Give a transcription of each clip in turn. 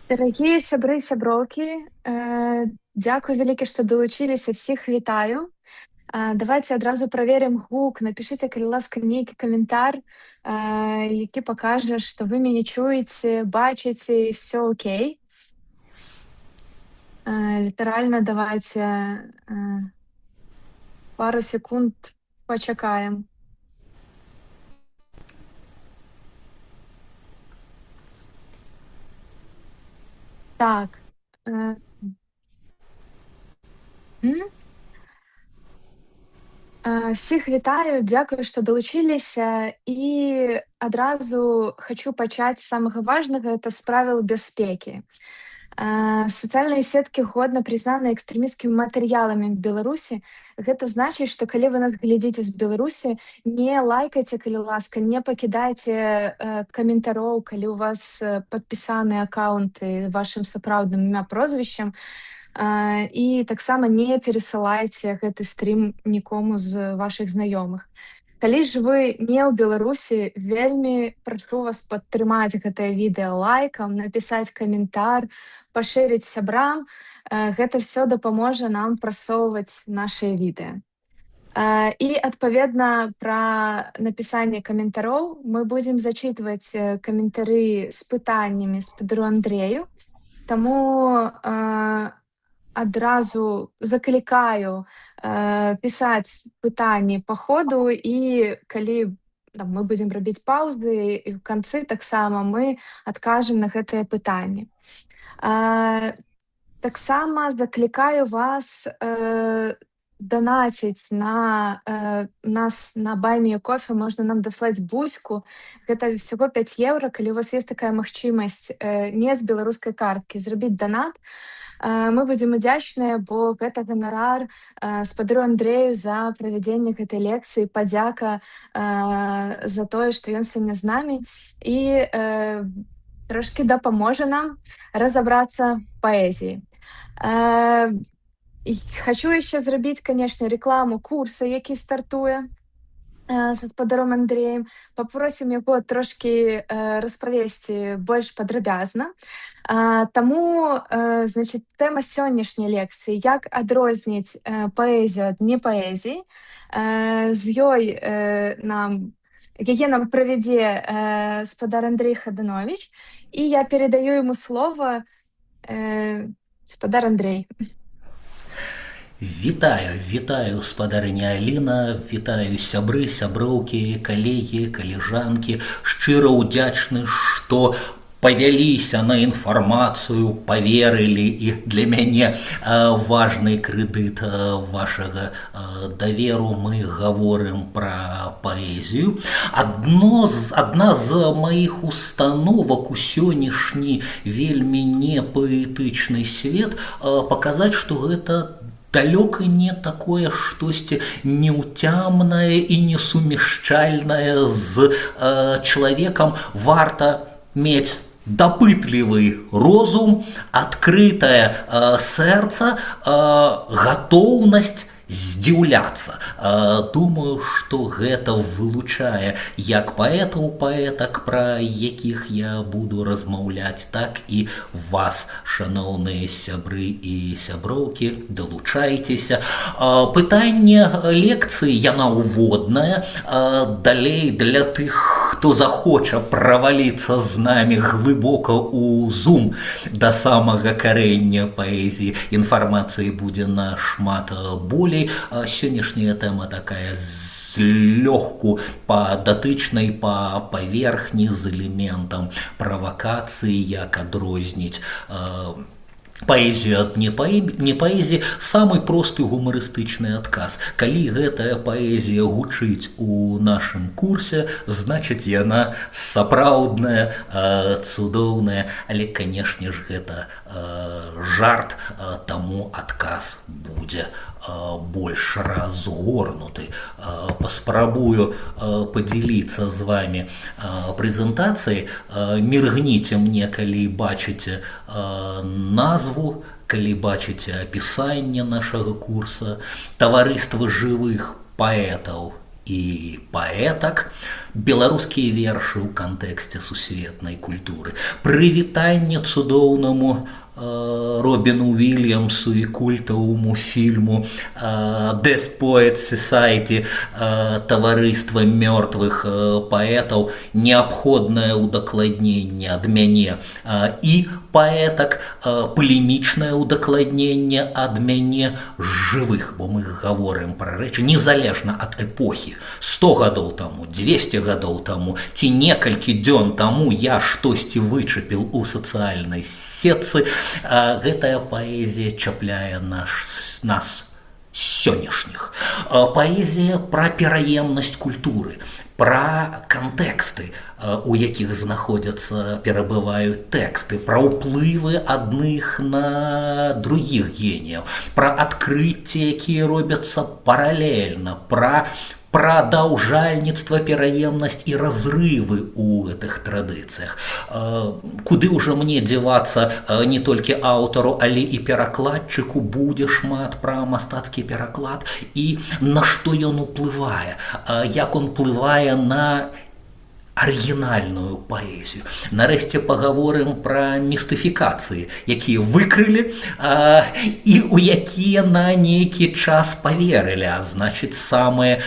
Дарагія сябры і сяброўкі, дзякуй вялікі, што далучыліся, всіх вітаю. Давайце адразу праверым гук. Напішыце, калі ласка, нейкі каментар, які пакажа, што вы мяне чуеце, бачыце і ўсё окей. Літаральна давайце пару секунд пачакаем. Так. Э, м. Всіх вітаю, дзякую, што далучыліся. І адразу хачу пачаць з самага важнага, это з правіл бяспекі. Сацыяльныя сеткі годна прызнаны экстрэмісцкімі матэрыяламі в Беларусі. Гэта значыць, што калі вы нас глядзіце з Беларусі, не лайкайце, калі ласка, не пакідайце каментароў, калі ў вас падпісаны аккаунты вашым сапраўдным імя прозвішчам. І таксама не перасылайце гэты стрим нікому з вашых знаёмых. Калі ж вы не ў Беларусі, вельмі прашу вас падтрымаць гэтае відэа лайкам, напісаць каментар, пашырыць сябрам. Гэта ўсё дапаможа нам прасоўваць нашыя відэа. І адпаведна пра напісанне каментароў мы будзем зачытваць каментары з пытаннямі спадару Андрэю. Таму адразу заклікаю пісаць пытанні па ходу, і калі там мы будзем рабіць паўзы, і ў канцы таксама мы адкажам на гэтыя пытанні. Таксама заклікаю вас данаціць на нас на Buy Me a Coffee, можна нам даслаць буську. Гэта ўсяго 5 еўра, калі у вас ёсць такая магчымасць не з беларускай карткі зрабіць данат. Мы будзем удзячныя, бо гэта ганарар спадару Андрэю за правядзенне гэтай лекцыі, падзяка за тое, што ён сёння з намі і трошкі дапаможа нам разабрацца паэзіі. Хачу яшчэ зрабіць, канешне, рэкламу курса, які стартуе са спадаром Андрэем. Папросім яго трошкі распавесці больш падрабязна. Таму, значыць, тэма сённяшняй лекцыі, як адрозніць паэзію ад непаэзіі. З ёй яе нам правядзе спадар Андрэй Хаданович, і я перадаю яму слова. Спадар Андрэй. Вітаю, спадарыня Аліна, вітаю сябры, сяброўкі, калегі, калежанкі. Шчыра ўдзячны, што павяліся на інфармацыю, паверылі, і для мяне важны крэдыт вашага даверу. Мы гаворым пра паэзію. Адна з маіх установак у сённяшні вельмі непаэтычны свет паказаць, што гэта далёка не такое штосьці неўцямнае і несумяшчальнае з чалавекам. Варта мець дапытлівы розум, адкрытае сэрца, гатоўнасць здзіўляцца. Думаю, што гэта вылучае як паэтаў, паэтак, пра якіх я буду размаўляць, так і вас, шаноўныя сябры і сяброўкі. Далучайцеся. Пытанне лекцыі, яна ўводная. Далей для тых, хто захоча праваліцца з намі глыбока ў зум да самага карэння паэзіі, інфармацыі будзе нашмат болей. Сённяшняя тэма такая злёгку па датычнай, па паверхні, з элементам правакацыі, як адрозніць паэзію ад непаэзіі. Самы просты гумарыстычны адказ: калі гэтая паэзія гучыць у нашым курсе, значыць яна сапраўдная, цудоўная. Але, канешне ж, гэта жарт, таму адказ будзе больш разгорнуты. Паспрабую падзяліцца з вамі прэзентацыяй. Міргніце мне, калі бачыце назву, калі бачыце апісанне нашага курса. Таварыства жывых паэтаў і паэтак, беларускія вершы ў кантэксце сусветнай культуры, прывітанне цудоўнаму Робіну Уільямсу і культавому фільму Death Poets Society, таварыства мёртвых паэтаў, неабходнае ўдакладненне ад мяне і паэтак, палемічнае ўдакладненне ад мяне жывых, бо мы гаворым пра рэчы незалежна ад эпохі. 100 гадоў таму, 200 гадоў таму ці некалькі дзён таму я штосьці вычапіў у сацыяльнай сетцы, гэтая паэзія чапляе нас сённяшніх. Паэзія пра пераемнасць культуры, пра кантэксты, у якіх знаходзяцца, перабываюць тэксты, пра ўплывы адных на другіх геніяў, пра адкрыцці, якія робяцца паралельна, пра прадаўжальніцтва, пераемнасць і разрывы ў гэтых традыцыях. Куды ўжо мне дзявацца не толькі аўтару, але і перакладчыку, будзе шмат пра мастацкі пераклад і на што ён уплывае, як он уплывае на арыгінальную паэзію. Нарэшце пагаворым пра містыфікацыі, якія выкрылі і ў якія на нейкі час паверылі, а значыць самыя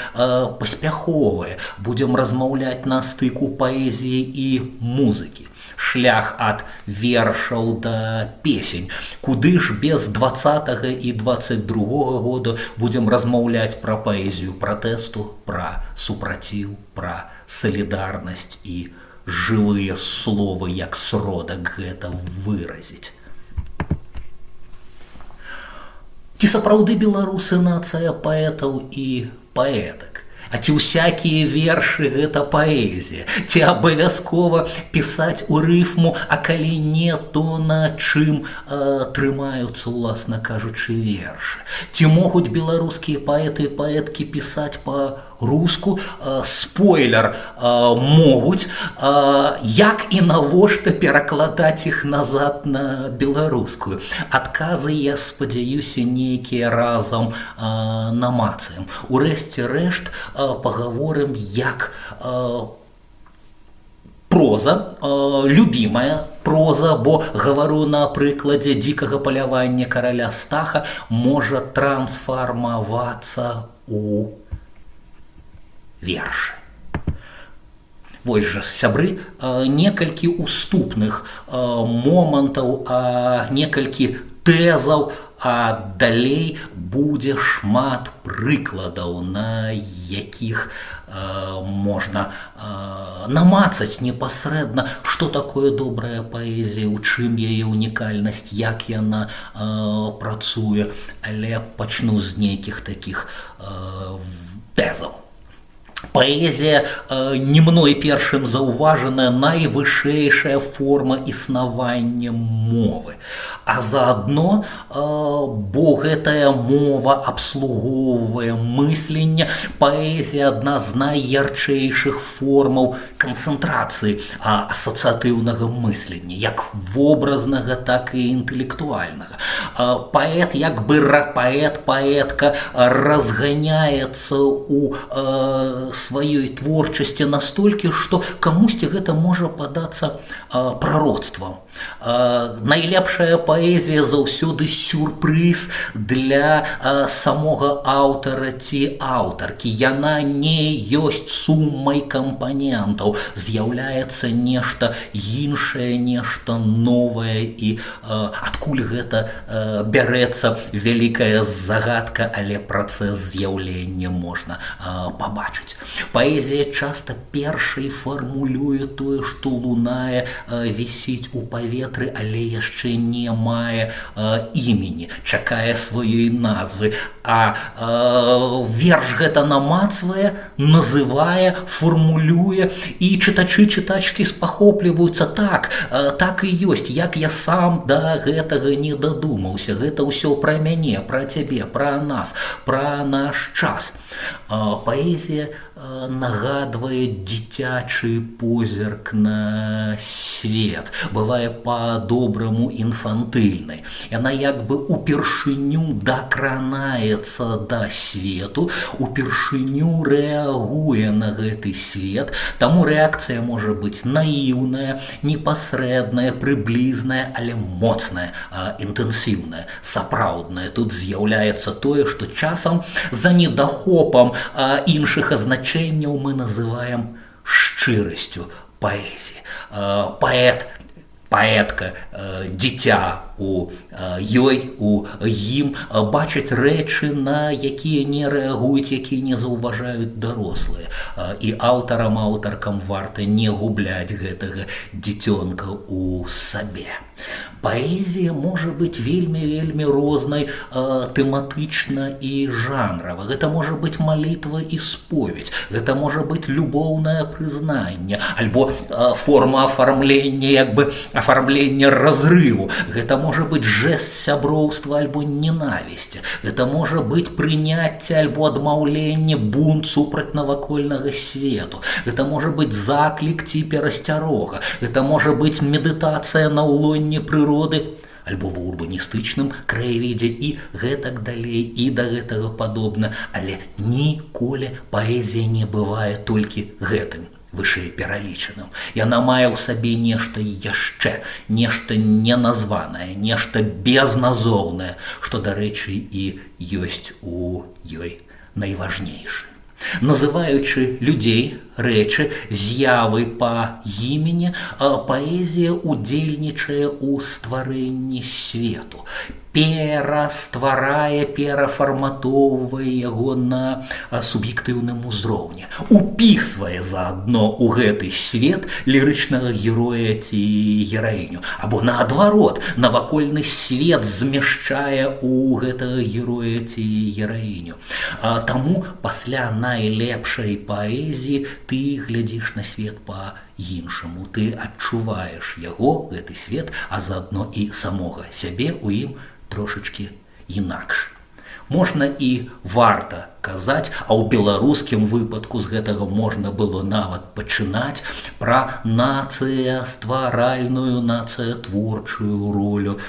паспяховыя. Будзем размаўляць на стыку паэзіі і музыкі. Шлях ад вершаў да песень. Куды ж без 20-го і 22-го года будзем размаўляць пра паэзію пратэсту, пра супраціў, пра салідарнасць і жывыя словы як сродак гэта выразіць. Ці сапраўды беларусы нацыя паэтаў і паэтак? А ці ўсякія вершы гэта паэзія? Ці абавязкова пісаць у рыфму, а калі не, то на чым трымаюцца, уласна кажучы, вершы? Ці могуць беларускія паэты і паэткі пісаць па-руску? Спойлер, могуць. Як і навошта перакладаць іх назад на беларускую? Адказы, я спадзяюся, нейкія разам намацаем. Урэшце-рэшт, пагаворым, як проза, любімая проза, бо гавару на прыкладзе дзікага палявання караля Стаха, можа трансфармавацца ў вершы. Вось жа, сябры, некалькі уступных момантаў, некалькі тэзаў, а далей будзе шмат прыкладаў, на якіх можна намацаць непасрэдна, што такое добрая паэзія, у чым яе унікальнасць, як яна працуе, але пачну з нейкіх такіх тэзаў. Паэзія, не мной першым заўважаная, найвышэйшая форма існавання мовы. А заадно, бо гэтая мова абслугоўвае мысленне, паэзія адна з найярчэйшых формаў канцэнтрацыі асацыятыўнага мыслення, як вобразнага, так і інтэлектуальнага. Паэт, як бы паэтка разганяецца ў сваёй творчасці настолькі, што камусьці гэта можа падацца прароцтвам. Найлепшая паэзія заўсёды сюрпрыз для самога аўтара ці аўтаркі. Яна не ёсць суммай кампанентаў, з'яўляецца нешта іншае, нешта новае, і адкуль гэта бярэцца, вялікая загадка, але працэс з'яўлення можна пабачыць. Паэзія часта першай фармулюе тое, што лунае, вісіць у паветры, але яшчэ не мае імені, чакае сваёй назвы, а верш гэта намацвае, называе, фармулюе, і чытачы-чытачкі спахопліваюцца. Так і ёсць, як я сам да гэтага не дадумаўся, гэта ўсё пра мяне, пра цябе, пра нас, пра наш час. Паэзія нагадвае дзіцячы позірк на свет, бывае па-добраму інфантыльнай. Яна як бы упершыню дакранаецца да свету, упершыню рэагуе на гэты свет, таму рэакцыя можа быць наіўная, непасрэдная, прыблізная, але моцная, інтэнсіўная, сапраўдная. Тут з'яўляецца тое, што часам за недахопам іншых азначэнняў мы называем шчырасцю паэзіі. Паэт, паэтка, дзіця у ёй, у ім бачаць рэчы, на якія не рэагуюць, якія не заўважаюць дарослыя. І аўтарам-аўтаркам варта не губляць гэтага дзіцёнка ў сабе. Паэзія можа быць вельмі рознай тэматычна і жанрава. Гэта можа быць малітва і споведь, гэта можа быць любоўнае прызнанне, альбо форма афармлення, як бы афармлення разрыву. Гэта можа быць жэст сяброўства альбо ненавісці. Гэта можа быць прыняцце альбо адмаўленне, бунт супраць навакольнага свету. Гэта можа быць заклік ці перасцярога. Гэта можа быць медытацыя на ўлонні прыроды, альбо в урбаністычным краявідзе і гэтак далей, і да гэтага падобна. Але ніколі паэзія не бывае толькі гэтым вышэй пералічаным. Яна мае ў сабе нешта яшчэ, нешта неназванае, нешта безназоўнае, што, дарэчы, і ёсць у ёй найважнейшае. Называючы людзей, рэчы, з'явы па імені, паэзія ўдзельнічае ў стварэнні свету, перастварае, перафарматоўвае яго на суб'ектыўным узроўні, упісвае заадно ў гэты свет лірычнага героя ці гераіню, або наадварот, навакольны свет змяшчае ў гэтага героя ці гераіню. Таму пасля найлепшай паэзіі ты глядзіш на свет па-іншаму, ты адчуваеш яго, гэты свет, а заадно і самога сябе ў ім трошачкі інакш. Можна і варта казаць, а ў беларускім выпадку з гэтага можна было нават пачынаць, пра нацыястваральную, нацыятворчую ролю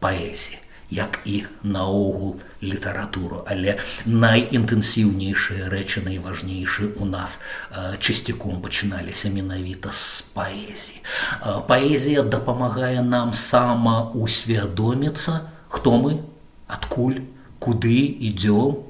паэзіі, як і наогул літаратуру. Але найінтэнсіўнейшыя рэчы, найважнейшыя у нас часцяком пачыналіся менавіта з паэзіі. Паэзія дапамагае нам самаўсвядоміцца, хто мы, адкуль, куды ідзём.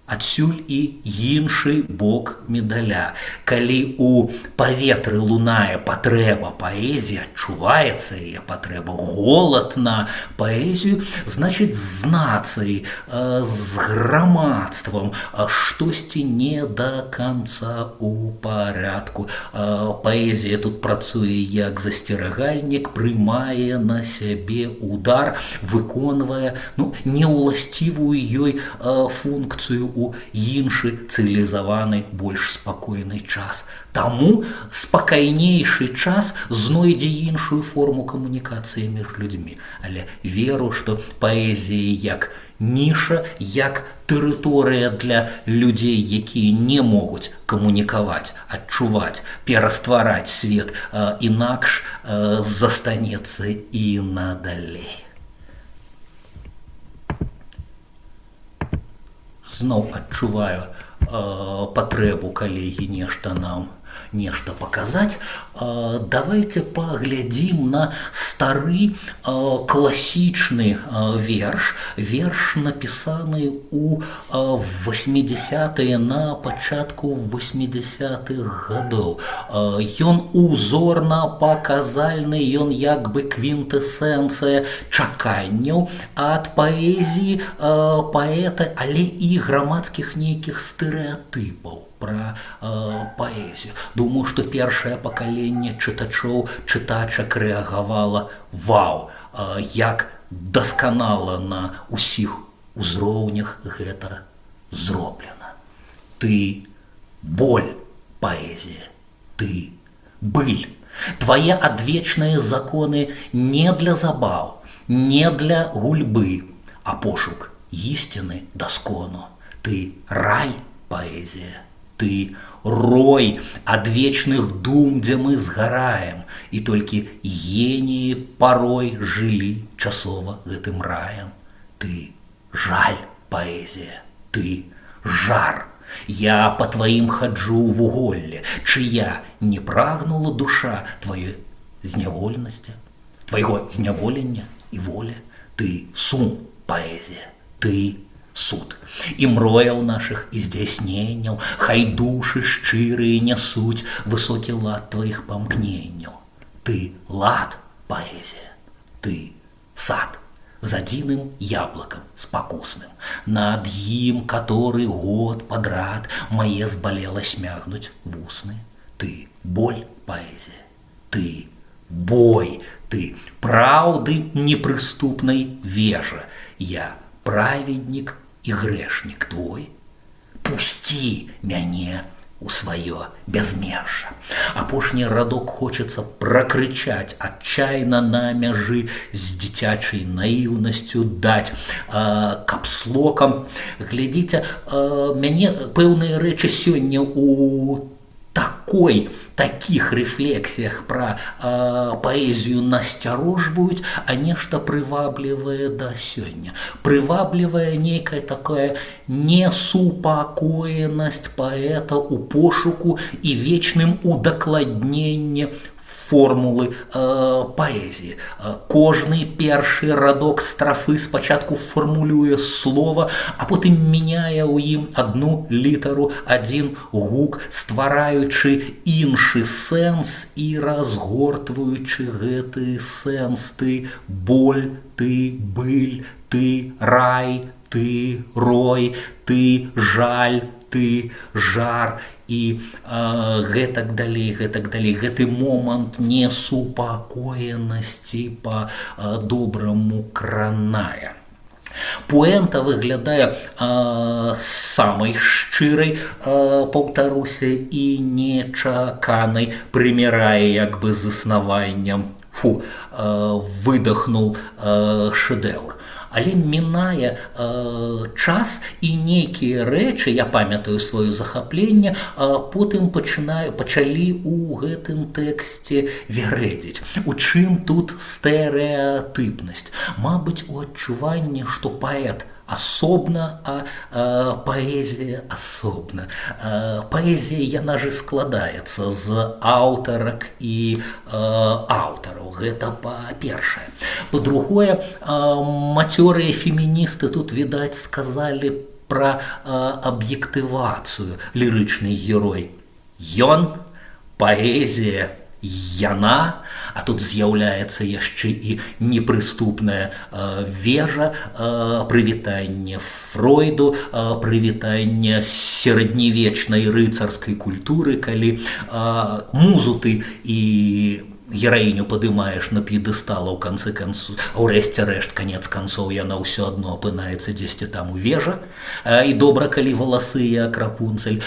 Адсюль і іншы бок медаля. Калі у паветры лунае патрэба паэзіі, адчуваецца яе патрэба, голад на паэзію, значыць, з нацыяй, з грамадствам штосьці не да канца ў парадку. Паэзія тут працуе як засцерагальнік, прымае на сябе удар, выконвае неўласцівую ёй функцыю у іншы цывілізаваны, больш спакойны час. Таму спакайнейшы час знойдзе іншую форму камунікацыі між людзьмі. Але веру, што паэзія як ніша, як тэрыторыя для людзей, якія не могуць камунікаваць, адчуваць, пераствараць свет інакш, застанецца і надалей. Зноў адчуваю патрэбу, калегі, нешта паказаць. Давайте паглядзім на стары класічны верш, напісаны ў 80-тыя, на пачатку 80-х гадоў. Ён узорна-паказальны, ён як бы квінтэсэнцыя чаканняў ад паэзіі паэта, але і грамадскіх нейкіх стэрэатыпаў пра паэзію. Думаю, што першае пакаленне чытачак рэагавала: вау, як дасканала на ўсіх узроўнях гэта зроблена. Ты боль, паэзія, ты быль. Твае адвечныя законы не для забаў, не для гульбы, а пошук ісціны даскону. Ты рай, паэзія, ты рой адвечных дум, дзе мы згараем, і толькі геніі парой жылі часова гэтым раем. Ты жаль, паэзія, ты жар. Я по тваім хаджу ў вуголле, чыя не прагнула душа тваёй зняволенасці, твайго зняволення і воля. Ты сум, паэзія, ты суд. І мрояў нашых і здзяйсненняў, хай душы шчырыя нясуць высокі лад тваіх памкненняў. Ты лад, паэзія, ты сад з адзіным яблыкам спакусным, над ім каторы год падрад мае збалела смягнуць вусны. Ты боль, паэзія, ты бой, ты праўды непрыступнай вежа. Я праведнік і грэшнік твой. Пусці мяне у сваё бязмежжа. Апошні радок хочацца пракрычаць адчайна на мяжы з дзіцячай наіўнасцю даць капслокам. Глядзіце, мяне пэўныя рэчы сёння у такіх рэфлексіях пра паэзію насцярожваюць, а нешта прываблівае да сёння. Прываблівае нейкая такая несупакоенасць паэта ў пошуку і вечным удакладненні формулы паэзіі. Кожны першы радок страфы спачатку формулюе слова, а потым мяняе ў ім адну літару, адзін гук, ствараючы іншы сэнс і разгортваючы гэты сэнс. Ты боль, ты быль, ты рай, ты рой, ты жаль, ты жар і гэтак далей, гэтак далей. Гэты момант несупакоенасці па-добраму кранае. Пуэнта выглядае самай шчырай, паўтаруся, і нечаканай, прымірае як бы з заснаваннем. Выдохнуў шэдэўр. Але мінае час і нейкія рэчы, я памятаю сваё захапленне, потым пачалі ў гэтым тэксце вярэдзіць. У чым тут стэрэатыпнасць? Мабыць, у адчуванні, што паэт асобна, а паэзія асобна. Паэзія, яна же складаецца з аўтарак і аўтараў. Гэта па-першае. Па-другое, мацёрыя феміністы тут, відаць, сказалі пра аб'ектывацыю. Лірычны герой ён, паэзія яна, а тут з'яўляецца яшчэ і непрыступная вежа, прывітанне Фройду, прывітанне сярэднявечнай рыцарскай культуры, калі музу ты і гераіню падымаеш на п'едэстал, у канцы канцоў, урэшце рэшт, канец канцоў, яна ўсё адно апынаецца дзесьці там у вежа. І добра, калі валасы, як Рапунцэль,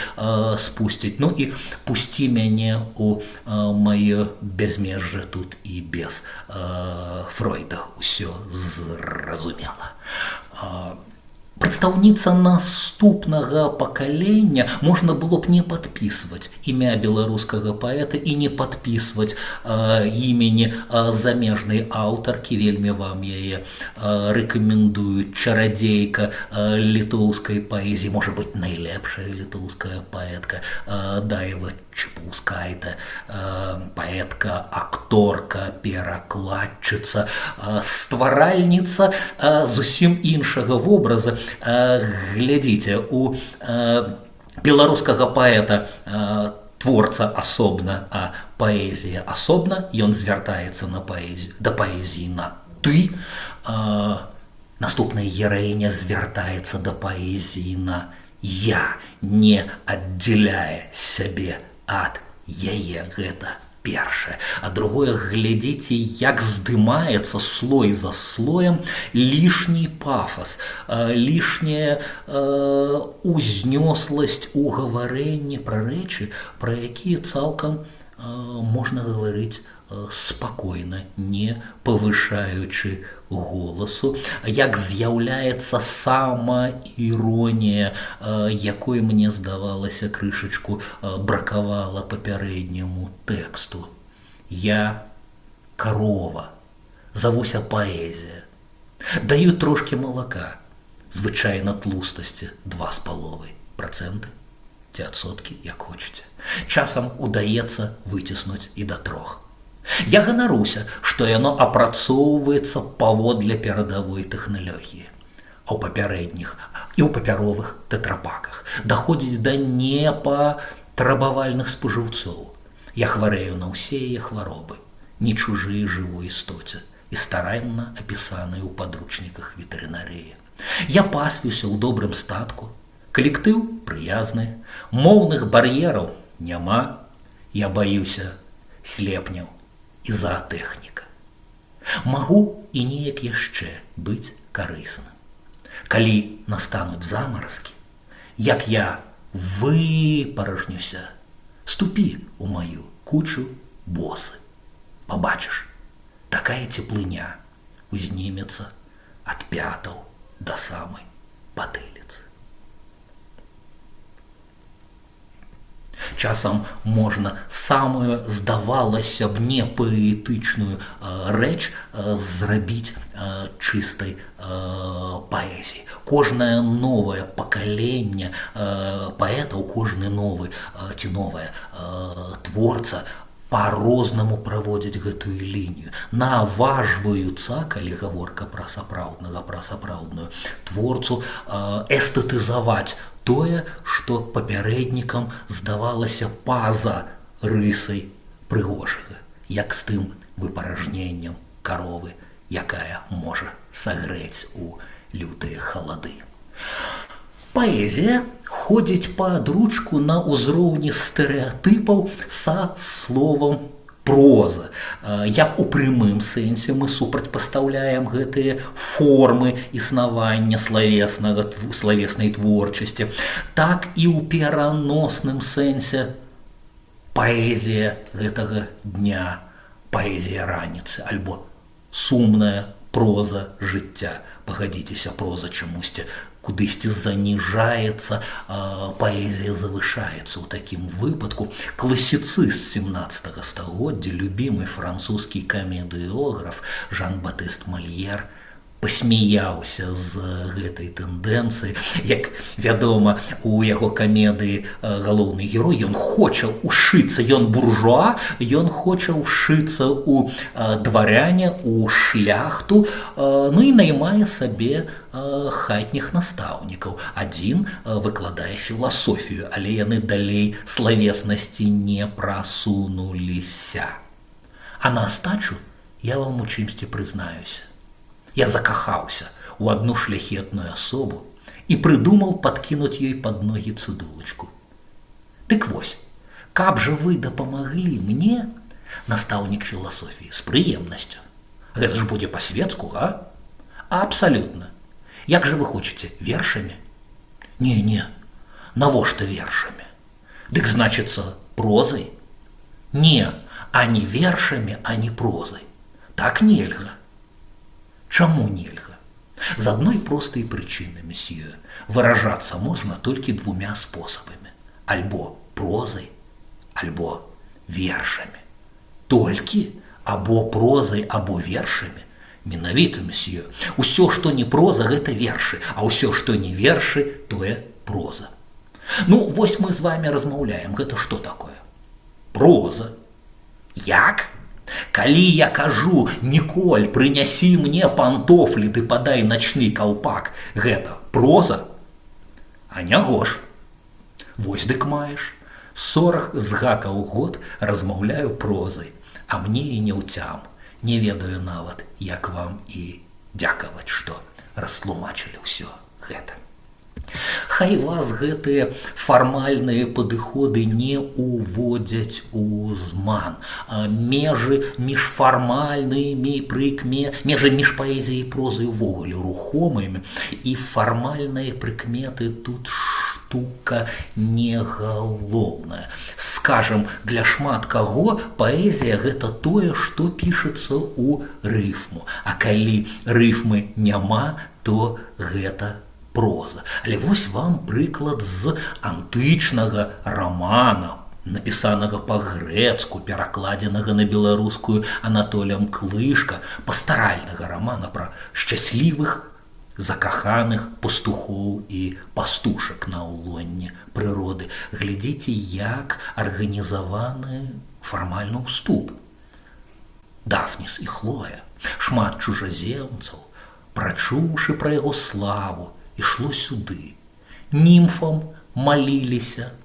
спусцяць. Ну і пусці мяне у маё бязмежжа, тут і без Фройда ўсё зразумела. Прадстаўніца наступнага пакалення можна было б не падпісваць імя беларускага паэта і не падпісваць імені замежнай аўтаркі. Вельмі вам яе рэкамендую. Чарадзейка літоўскай паэзіі, можа быць, найлепшая літоўская паэтка Даева Чапаўскайта, паэтка, акторка, перакладчыца, стваральніца зусім іншага вобраза. Глядзіце, у беларускага паэта творца асобна, а паэзія асобна. Ён звяртаецца да паэзіі на ты. Наступная гераіня звяртаецца да паэзіі на я, не аддзяляе сябе ад яе. Гэта першае. А другое, глядзіце, як здымаецца слой за слоем лішні пафас, лішняя узнёсласць у гаварэнні пра рэчы, пра якія цалкам можна гаварыць спакойна, не павышаючы голасу, як з'яўляецца самаіронія, якой, мне здавалася, крышачку бракавала папярэдняму тэксту. Я карова, завуся паэзія. Даю трошки малака, звычайна тлустасці 2,5%, ці адсоткі, як хочаце. Часам удаецца выціснуць і да 3. Я ганаруся, што яно апрацоўваецца паводле перадавой тэхналогіі. А ў папярэдніх і ў папяровых тэтрапаках даходзіць да непатрабавальных спажыўцоў. Я хварэю на ўсе яе хваробы, не чужыя жывой істоце і старанна апісаныя ў падручніках ветэрынарыі. Я пасвіўся ў добрым статку, калектыў прыязны, моўных бар'ераў няма, я баюся слепняў і заатэхніка. Магу і неяк яшчэ быць карысным. Калі настануць замаразкі, як я выпаражнюся, ступі ў маю кучу босы. Пабачыш, такая цеплыня узнімецца ад пятаў да самай патыліцы. Часам можна самую, здавалася б, непаэтычную рэч зрабіць чыстай паэзіяй. Кожнае новае пакаленне паэтаў, кожны новы ці новая творца па-рознаму праводзяць гэтую лінію. Наважваюцца, калі гаворка пра сапраўднага, пра сапраўдную творцу, эстэтызаваць тое, што папярэднікам здавалася па-за рысай прыгожага, як з тым выпаражненнем каровы, якая можа сагрэць у лютыя халады. Паэзія ходзіць пад ручку на ўзроўні стэрэатыпаў са словам проза. Як у прямым сэнсе мы супрацьпастаўляем гэтыя формы існавання славеснай творчасці, так і ў пераносным сэнсе паэзія гэтага дня, паэзія раніцы, альбо сумная проза жыцця. Пагадзіцеся, проза чамусьці кудысьці заніжаецца, паэзія завышаецца. У такім выпадку класіцыст 17 стагоддзя, любімы французскі камедыёграф Жан-Батыст Мальер пасмяяўся з гэтай тэндэнцыі. Як вядома, у яго камедыі галоўны герой, ён хоча ўшыцца, ён буржуа, ён хоча ўшыцца ў дваряне, у шляхту, ну і наймае сабе хатніх настаўнікаў. Адзін выкладае філасофію, але яны далей славеснасці не прасунуліся. А на астачу я вам у чымсьці прызнаюся. Я закахаўся ў адну шляхетную асобу і прыдумаў падкінуць ёй пад ногі цыдулачку. Дык вось, каб жа вы дапамаглі мне, настаўнік філасофіі, з прыемнасцю. Гэта ж будзе па-светску, а? Абсалютна. Як жа вы хочаце, вершамі? Не, навошта вершамі? Дык значыцца, прозай? Не, ані вершамі, ані прозай. Так нельга. Чаму нельга? З адной простай прычыны, месье. Выражацца можна толькі 2 спосабамі. Альбо прозай, альбо вершамі. Толькі або прозай, або вершамі. Менавіта, месье. Усё, што не проза, гэта вершы, а ўсё, што не вершы, тое проза. Ну, вось мы з вами размаўляем. Гэта што такое? Проза. Як? Калі я кажу, Ніколь, прынясі мне пантофлі, ды падай начны каўпак, гэта проза? А нягож. Вось дык маеш. 40 з гакаў год размаўляю прозай, а мне і не ўцям. Не ведаю нават, як вам і дзякаваць, што растлумачылі ўсё гэта. Хай вас гэтыя фармальныя падыходы не уводзяць у зман. Межы між фармальнымі межы між паэзіяй і прозай увогуле рухомымі, і фармальныя прыкметы тут штука не галоўная. З Скажам, для шмат каго паэзія гэта тое, што пішацца ў рыфму. А калі рыфмы няма, то гэта проза. Але вось вам прыклад з антычнага рамана, напісанага па-грэцку, перакладзенага на беларускую Анатоліем Клышка, пастаральнага рамана пра шчаслівых, закаханых пастухоў і пастушак на ўлонне прыроды. Глядзіце, як арганізаваны фармальны ўступ. Дафніс і Хлоя, шмат чужаземцаў, прачуўшы пра яго славу, ішло сюды. Німфам маліліся,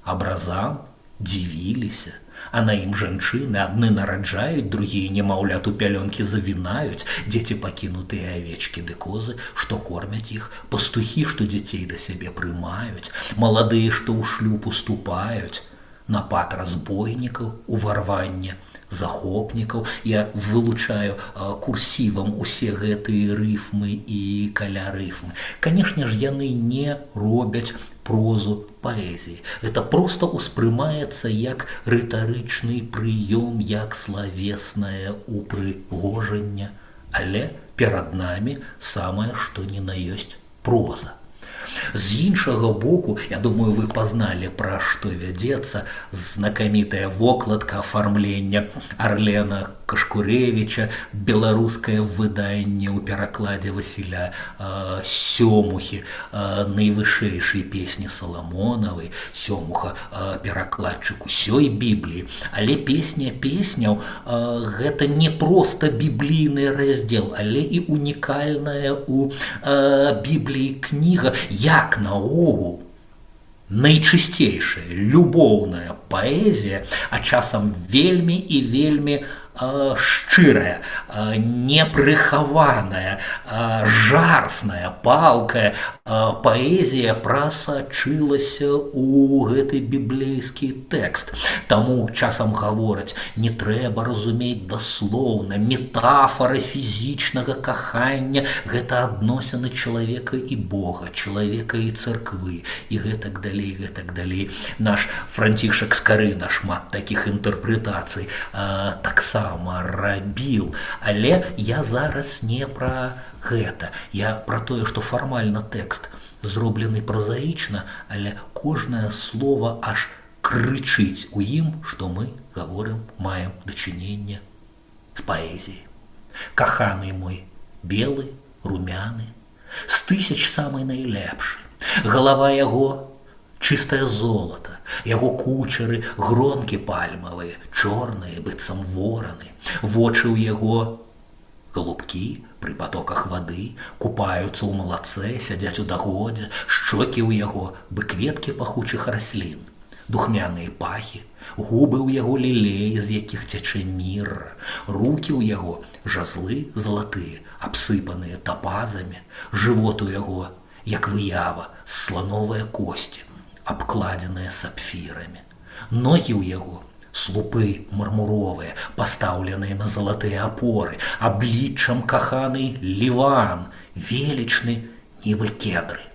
абразам дзівіліся, а на ім жанчыны адны нараджаюць, другія немаўлят у пялёнкі завінаюць, дзеці пакінутыя авечкі ды козы, што кормяць іх, пастухі, што дзяцей да сябе прымаюць, маладыя, што ў шлюб уступаюць, напад разбойнікаў, уварванне захопнікаў. Я вылучаю курсівам усе гэтыя рыфмы і каля рыфмы. Канешне ж, яны не робяць прозу паэзіі. Гэта проста ўспрымаецца як рытарычны прыём, як славеснае упрыгожанне, але перад намі самае што ні на ёсць проза. З іншага боку, я думаю, вы пазналі, пра што вядзецца знакамітая вокладка афармлення Арлена Кашкурэвіча, беларускае выданне ў перакладзе Васіля Сёмухі найвышэйшай песні Саламонавай. Сёмуха перакладчык усёй Бібліі, але песня песняў гэта не проста біблійны раздзел, але і унікальная ў Бібліі кніга, як наогул найчысцейшая любоўная паэзія, а часам вельмі і вельмі шчырая, непрыхаваная, жарсная, палкая паэзія прасачылася ў гэты біблейскі тэкст. Таму часам гавораць, не трэба разумець даслоўна, метафара фізічнага кахання – гэта адносіны чалавека і Бога, чалавека і царквы, і гэтак далей, гэтак далей. Наш Францішак Скарына шмат такіх інтэрпрэтацый таксама рабіў. Але я зараз не пра гэта. Я пра тое, што фармальна тэкст зроблены празаічна, але кожнае слова аж крычыць у ім, што мы гаворым, маем дачыненне з паэзіяй. Каханы мой, белы, румяны, з тысяч самы найлепшы. Галава яго чыстае золата, яго кучары гронкі пальмавыя, чорныя, быццам вораны, вочы ў яго голубкі пры патоках вады, купаюцца ў малацэ, сядзяць у дагодзе, шчокі ў яго бы кветкі пахучых раслін, духмяныя пахі, губы ў яго лілеі, з якіх цячэ мірра, рукі ў яго жазлы залатыя, абсыпаныя тапазамі, жывот у яго, як выява, слановыя косці, абкладзеныя сапфірамі. Ногі ў яго слупы мармуровыя, пастаўленыя на залатыя апоры, абліччам каханы Ліван, велічны, нібы кедры.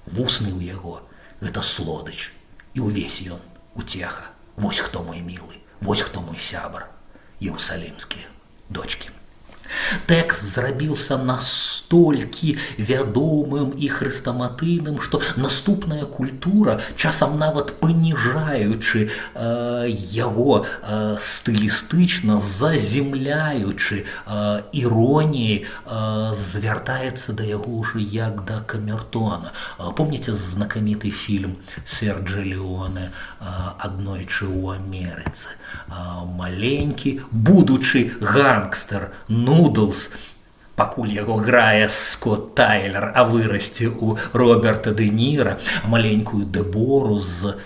Вусны ў яго – гэта слодыч, і ўвесь ён уцеха. Вось хто мой мілы, вось хто мой сябар, іерусалімскія дочкі. Тэкст зрабіўся настолькі вядомым і хрэстаматыйным, што наступная культура, часам нават паніжаючы яго стылістычна, заземляючы іроніяй, звяртаецца да яго ўжо як да камертона. Помніце знакаміты фільм Серджа Леоне «Аднойчы ў Амерыцы»? Маленькі, будучы гангстер Нудлс, пакуль яго грае Скотт Тайлер, а вырасце ў Роберта Дэ Ніра, маленькую Дэбору,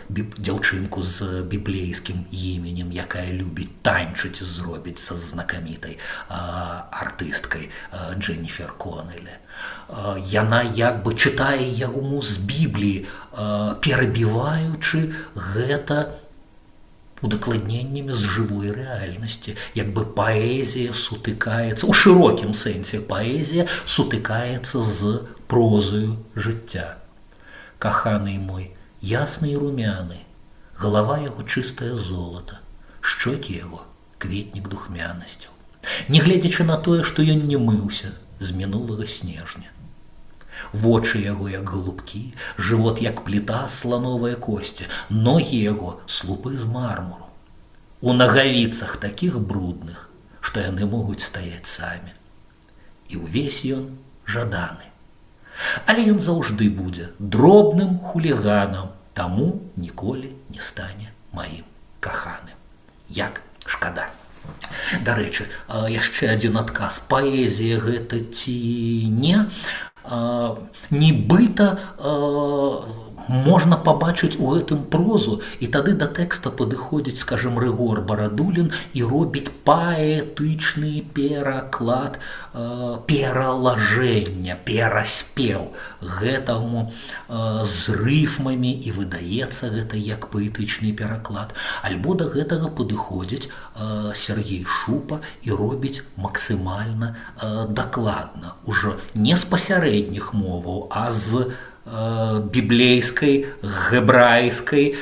дзяўчынку з біблейскім іменем, якая любіць танчыць, зробіць са знакамітай артысткай Дженніфер Коннелі. Яна як бы чытае яму з Бібліі, перабіваючы гэта удакладненнямі з жывой рэальнасці. Як бы паэзія сутыкаецца, у шырокім сэнсе паэзія сутыкаецца з прозаю жыцця. Каханы мой, ясны і румяны, Галава яго чыстае золата, шчокі яго кветнік духмянасцяў. Нягледзячы на тое, што ён не мыўся з мінулага снежня. Вочы яго як голубкі, жывот як пліта з слановае косці, ногі яго слупы з мармуру. У нагавіцах такіх брудных, што яны могуць стаяць самі. І ўвесь ён жаданы. Але ён заўжды будзе дробным хуліганам, таму ніколі не стане маім каханым. Як шкада. Дарэчы, яшчэ адзін адказ. Паэзія гэта ці не? Нібыта можна пабачыць у гэтым прозу, і тады да тэкста падыходзіць, скажем, Рыгор Барадулін і робіць паэтычны пераклад, пералажэння, пераспеў гэтаму з рыфмамі, і выдаецца гэта як паэтычны пераклад. Альбо да гэтага падыходзіць Сергей Шупа і робіць максімальна дакладна, ужо не з пасярэдніх моваў, а з біблейскай, гебрайскай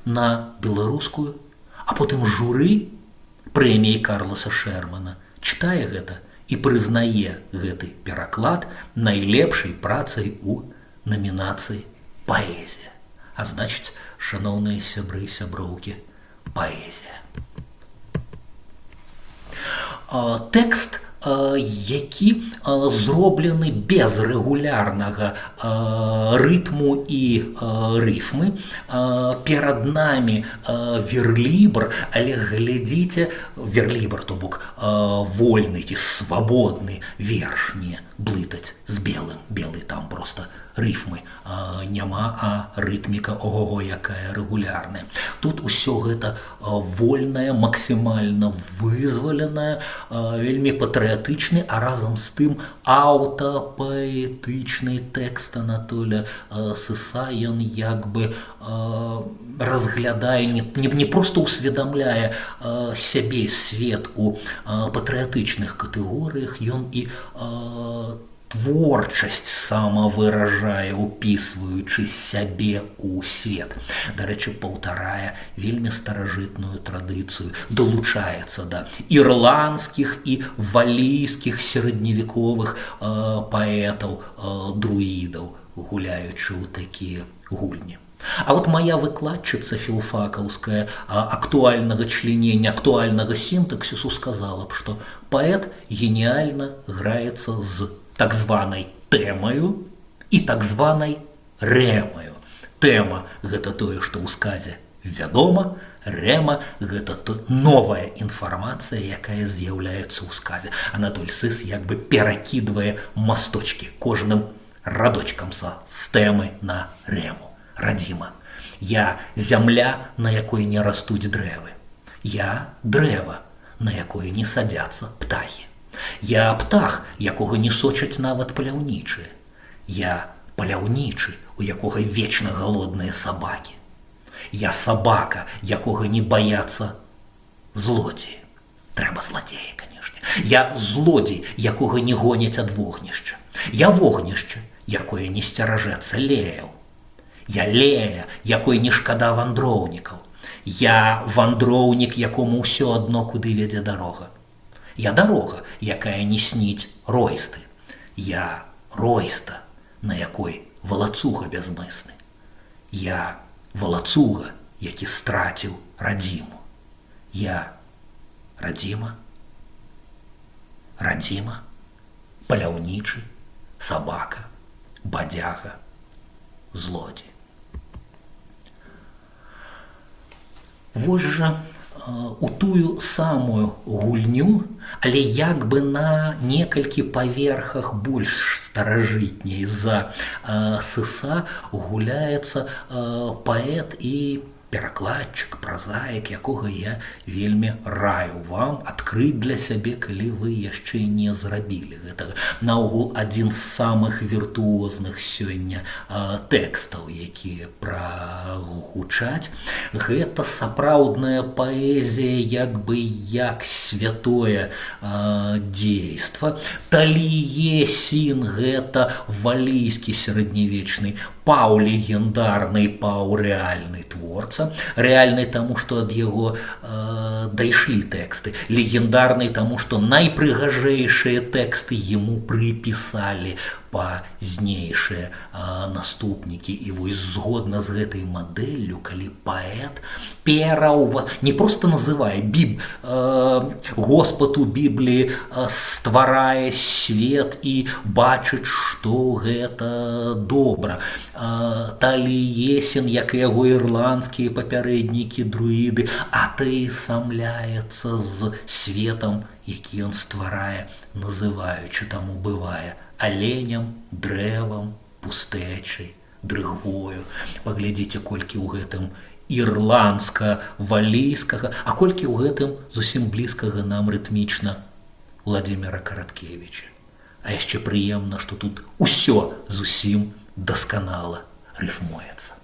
на беларускую, а потым журы прэміі Карласа Шермана чытае гэта і прызнае гэты пераклад найлепшай працай у намінацыі паэзія. А значыць, шаноўныя сябры і сяброўкі, паэзія. Тэкст, які зроблены без рэгулярнага рытму і рыфмы. Перад намі верлібр, але глядзіце, верлібр, то бок вольны ці свабодны верш, не блытаць з белым. Белы там проста рыфмы няма, а рытміка ого-го якая рэгулярная. Тут усё гэта вольнае, максімальна вызваленае, вельмі патрыятычны, а разам з тым аўтапаэтычны тэкст Анатоля Сыса. Ён як бы разглядае, не проста ўсведамляе сябе, свет у патрыятычных катэгорыях, ён і творчасць самавыражае, упісваючы сябе ў свет. Дарэчы, паўтарае вельмі старажытную традыцыю, далучаецца да ірландскіх і валійскіх сярэдневяковых паэтаў, друідаў, гуляючы ў такія гульні. А вот моя выкладчыца філфакаўская актуальнага членення, актуальнага сінтаксісу сказала б, што паэт геніальна граецца з так званай тэмаю і так званай рэмаю. Тэма – гэта тое, што ў сказе вядома, рэма – гэта новая інфармацыя, якая з'яўляецца ў сказе. Анатоль Сыс як бы перакідвае масточкі кожным радочкам з тэмы на рэму. Радзіма. Я зямля, на якой не растуць дрэвы. Я дрэва, на якое не садзяцца птахі. Я птах, якога не сочаць нават паляўнічыя. Я паляўнічы, у якога вечна галодныя сабакі. Я сабака, якога не баяцца злодзеі. Трэба зладзеі, канешне. Я злодзей, якога не гоняць ад вогнішча. Я вогнішча, якое не сцеражэцца леяў. Я лея, якой не шкада вандроўнікаў. Я вандроўнік, якому ўсё адно, куды вядзе дарога. Я дарога, якая не сніць ройсты. Я ройста, на якой валацуга бязмысны. Я валацуга, які страціў радзіму. Я радзіма, радзіма, паляўнічы, сабака, бадзяга, злодзей. Вось жа у тую самую гульню, але як бы на некалькі паверхах больш старажытняй за Сыса гуляецца паэт і перакладчык, празаік, якога я вельмі раю вам адкрыць для сябе, калі вы яшчэ не зрабілі гэтага. Наогул, адзін з самых віртуозных сёння тэкстаў, якія прагучаць, гэта сапраўдная паэзія, як бы як святое дзейства. Таліесін гэта валійскі сярэднявечны паўлегендарны, паўрэальны творца. Рэальны таму, што ад яго дайшлі тэксты. Легендарны таму, што найпрыгажэйшыя тэксты яму прыпісалі пазнейшыя наступнікі. І вось згодна з гэтай мадэллю, калі паэт не проста называе Господ у Бібліі стварае свет і бачыць, што гэта добра. Таліесен, як і яго ірландскія папярэднікі друіды, атеісамляецца з светам, які ён стварае, называючы таму бывае аленям, дрэвам, пустэчай, дрыгвою. Паглядзіце, колькі ў гэтым ірландска-валійскага, а колькі ў гэтым зусім блізкага нам рытмічна Владимира Караткевіча. А яшчэ прыемна, што тут усё зусім дасканала рыфмуецца.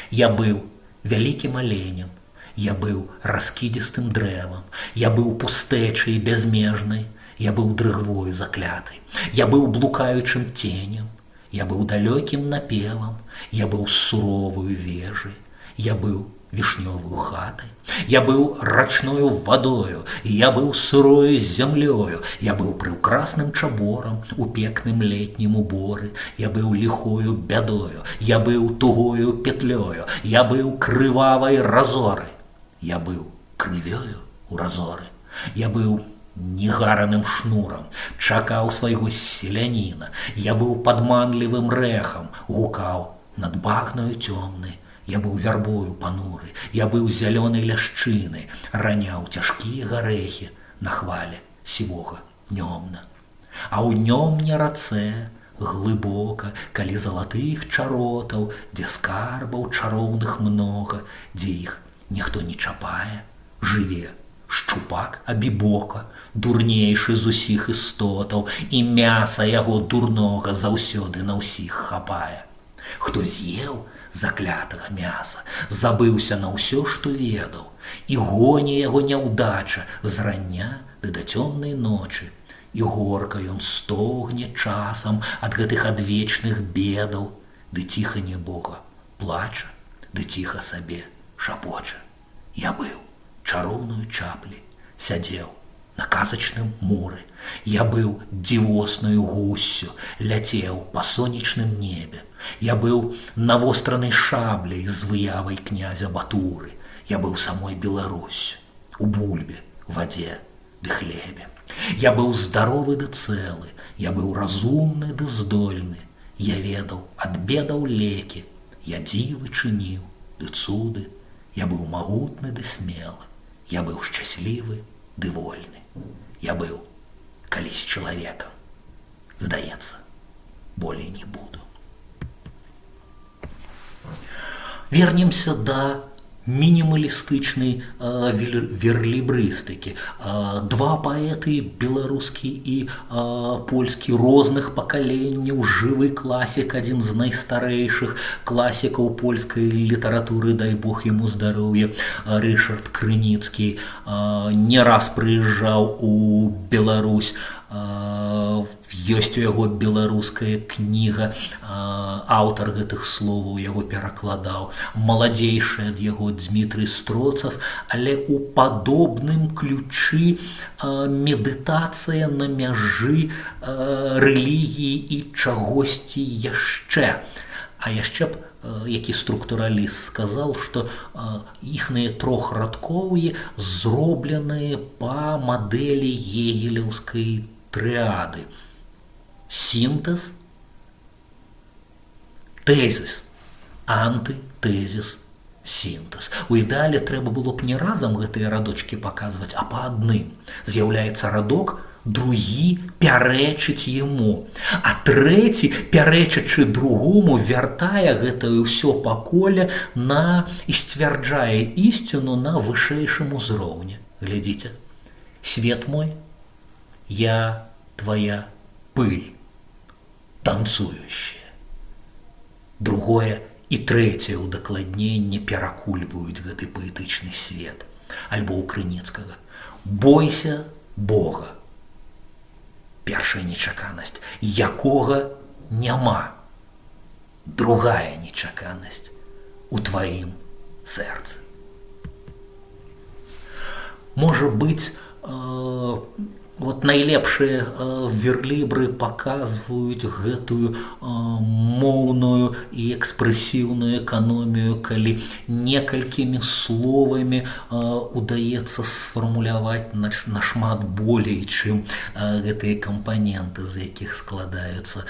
Я быў вялікім аленем, я быў раскідзістым дрэвам, я быў пустэчай бязмежнай, я быў дрыгвою заклятай, я быў блукаючым ценем, я быў далёкім напевам, я быў суроваю вежай, я быў вішнёвую хатай, я быў рачною вадою, я быў сырою зямлёю, я быў прыўкрасным чаборам у пекным летнім уборы, я быў ліхою бядою, я быў тугою петлёю, я быў крывавай разорай, я быў крывёю у разоры, я быў негараным шнурам, чакаў свайго селяніна, я быў падманлівым рэхам, гукаў над багною цёмнай, я быў вярбою пануры, я быў зялёнай ляшчынай, раняў цяжкія гарэхі на хвале сівога нёмна. А ў нёмне рацэ глыбока, калі залатых чаротаў, дзе скарбаў чароўных многа, дзе іх ніхто не чапае, жыве шчупак абібока, дурнейшы з усіх істотаў, і мяса яго дурнога заўсёды на ўсіх хапае. Хто з'еў заклятага мяса, забыўся на ўсё, што ведаў, і гоне яго няўдача з рання ды да цёмнай ночы, і горка ён стогне часам ад гэтых адвечных бедаў, ды ціха небога плача, ды ціха сабе шапоча. Я быў чароўнаю чаплі, сядзеў на казачным муры, я быў дзівоснаю гуссю, ляцеў па сонечным небе, я быў навостранай шабляй з выявай князя Батуры, я быў самой Беларусю, у бульбе, вадзе ды хлебе. Я быў здаровы ды цэлы, я быў разумны ды здольны, я ведаў ад бедаў лекі, я дзівы чыніў ды цуды, я быў магутны ды смелы, я быў шчаслівы ды вольны, я быў калісь чалавекам. Здаецца, болей не буду. Вернемся да мінімалістычнай верлібрыстыкі. Два паэты, беларускі і польскі, розных пакаленняў, жывы класік, адзін з найстарэйшых класікаў польскай літаратуры, дай Бог яму здароўя, Рышард Крыніцкі, не раз прыязджаў у Беларусь. Ёсць у яго беларуская кніга, аўтар гэтых словаў яго перакладаў, маладзейшы ад яго Дмітрый Строцав, але ў падобным ключы медытацыя на мяжы рэлігіі і чагосьці яшчэ. А яшчэ б які структураліст сказаў, што іхныя трохрадкоўі зробленыя па мадэлі гегелеўскай трыады. Сінтэз, тэзіс, антытэзіс, сінтэз. У ідэале трэба было б не разам гэтыя радочкі паказваць, а па адным. З'яўляецца радок, другі пярэчыць яму, а трэці, пярэчачы другому, вяртае гэтае ўсё паколе і сцвярджае ісціну на вышэйшым узроўні. Глядзіце, свет мой, я твоя пыль, танцующая. Другое і трэцяе ўдакладненне перакульваюць гэты паэтычны свет. Альбо ў Крыніцкага. Бойся Бога. Першая нечаканасць, якога няма. другая нечаканасць у тваім сэрцы. Можа быць, вот найлепшыя верлібры паказваюць гэтую моўную і экспрэсіўную эканомію, калі некалькімі словамі удаецца сфармуляваць нашмат болей, чым гэтыя кампаненты, з якіх складаюцца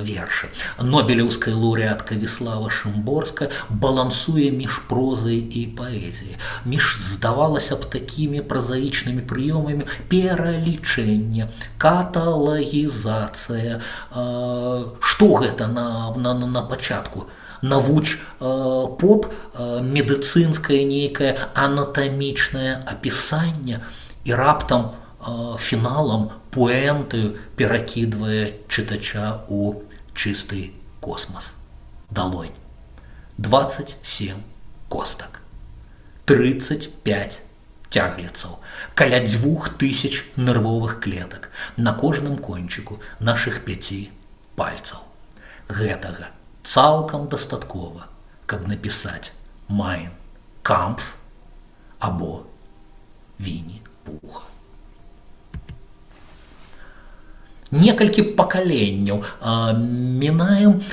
вершы. Нобелеўская лаўрэатка Віслава Шымборская балансуе між прозай і паэзіяй, між, здавалася б, такімі празаічнымі прыёмамі пералічэння, каталагізацыя. Што гэта на пачатку? Навуч поп, медыцынскае нейкае анатамічнае апісанне, і раптам фіналам пуэнтаю перакідвае чытача ў чысты космас. Далонь. 27 костак. 35 цягліцаў, каля 2000 нервовых клетак на кожным кончыку нашых 5 пальцаў. Гэтага цалкам дастаткова, каб напісаць Майн Кампф або Вінні-Пуха. Некалькі пакаленняў мінаем.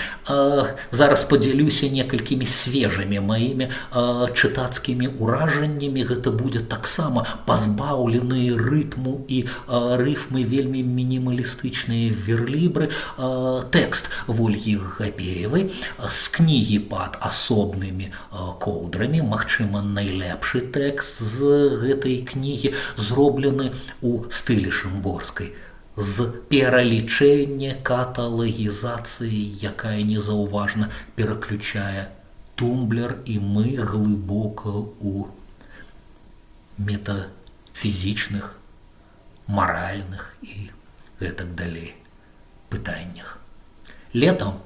Зараз падзялюся некалькімі свежымі маімі чытацкімі ўражаннямі. Гэта будзе таксама пазбаўленыя рытму і рыфмы вельмі мінімалістычныя верлібры. Тэкст Вольгі Габеевай з кнігі «Пад асобнымі коўдрамі». Магчыма, найлепшы тэкст з гэтай кнігі зроблены ў стылі Шымборскай, з пералічэння каталагізацыі, якая незаўважна пераключае тумблер, і мы глыбока ў метафізічных, маральных і гэтак далей пытаннях. Летам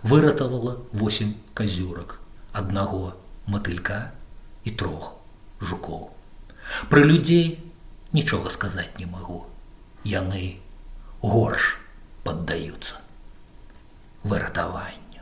выратавала 8 казюрак, 1 матылька і 3 жукоў. Пра людзей нічога сказаць не магу. Яны горш паддаюцца выратаванню.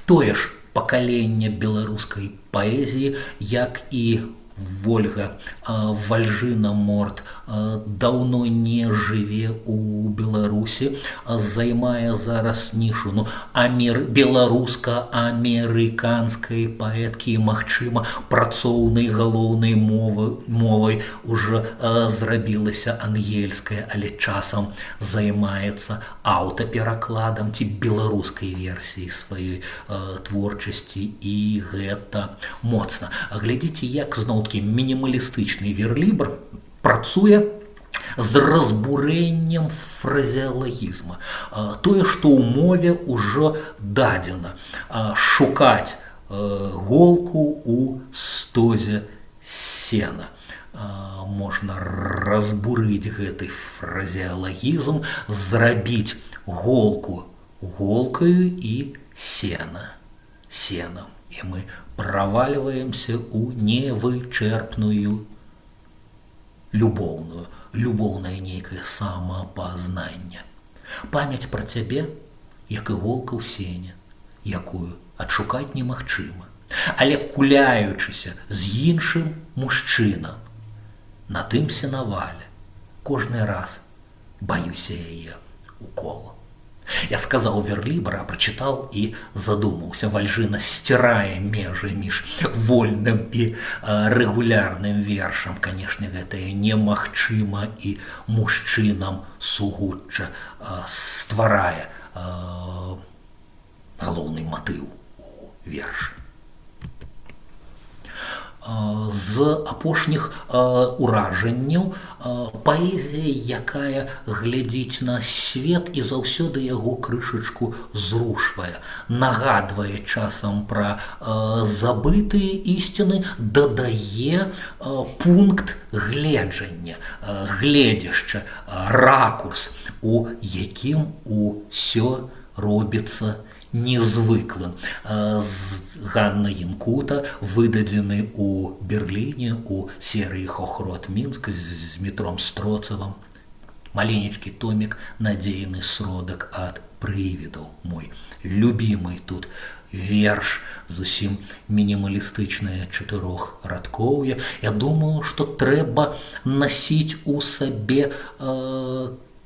Тое ж пакаленне беларускай паэзіі, як і Вольга Вальжына-Морт, даўно не жыве ў Беларусі, займае зараз нішу беларуска-амерыканскай паэткі, магчыма, працоўнай галоўнай мовай ужо зрабілася ангельская, але часам займаецца аўтаперакладам ці беларускай версіяй сваёй творчасці, і гэта моцна. Глядзіце, як зноў мінімалістычны верлібр працуе з разбурэннем фразеалагізма. Тое, што ў мове ўжо дадзена. Шукаць голку ў стозе сена. Можна разбурыць гэты фразеалагізм, зрабіць голку голкаю і сена сенам. І мы правальваемся ў невычэрпную любоўнае нейкае самаапазнанне. Памяць пра цябе, як іголка ў сене, якую адшукаць немагчыма, але куляючыся з іншым мужчынам на тым сенавале, кожны раз баюся яе уколу. Я сказаў верлібр, а прачытаў і задумаўся. Вальжына сцірае межы між вольным і рэгулярным вершам. Канешне, гэтае немагчыма, і мужчынам сугучча стварае галоўны матыў у вершы. З апошніх ўражанняў паэзія, якая глядзіць на свет і заўсёды яго крышачку зрушвае, нагадвае часам пра забытыя ісціны, дадае пункт гледжання, гледзяшча, ракурс, у якім усё робіцца незвыклым. Ганна Янкута, выдадзены ў Берліне у серыі «Хохрот Мінск» з Дмітром Строцавым. Маленечкі томік «Надзейны сродак ад прывідаў». Мой любімый тут верш, зусім мінімалістычнае чатырохрадкоўе. Я думаю, што трэба насіць у сабе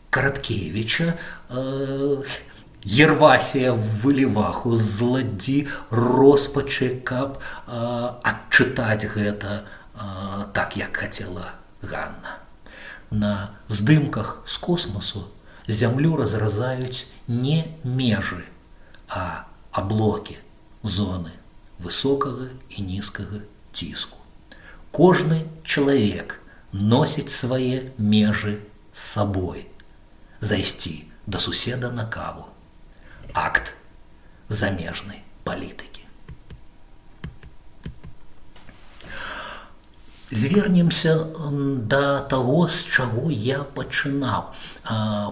Караткевіча, Гервасія Выліваху, зладзі роспачы, каб адчытаць гэта так, як хацела Ганна. На здымках з космасу зямлю разразаюць не межы, а аблокі, зоны высокага і нізкага ціску. Кожны чалавек носіць свае межы з сабой. Зайсці да суседа на каву. Акт замежнай палітыкі. Звернемся да таго, з чаго я пачынаў.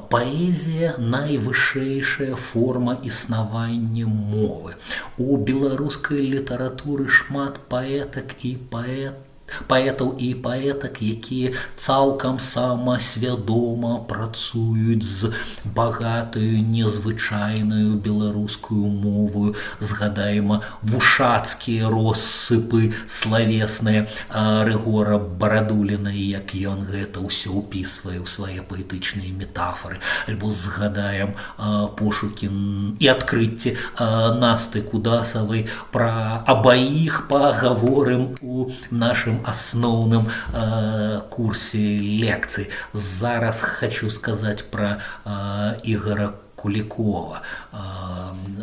Паэзія – найвышэйшая форма існавання мовы. У беларускай літаратуры шмат паэтак і паэтаў і паэтак, якія цалкам самасвядома працуюць з багатаю, незвычайнаю беларускую мовою. Згадаем вушацкія россыпы славесныя Рыгора Барадуліна, як ён гэта ўсё ўпісвае ў свае паэтычныя метафоры. Альбо згадаем пошукі і адкрыцці Насты Кудасавай. Пра абаіх пагаворым у нашым асноўным курсе лекцый. Зараз хочу сказаць пра Ігора Кулікова.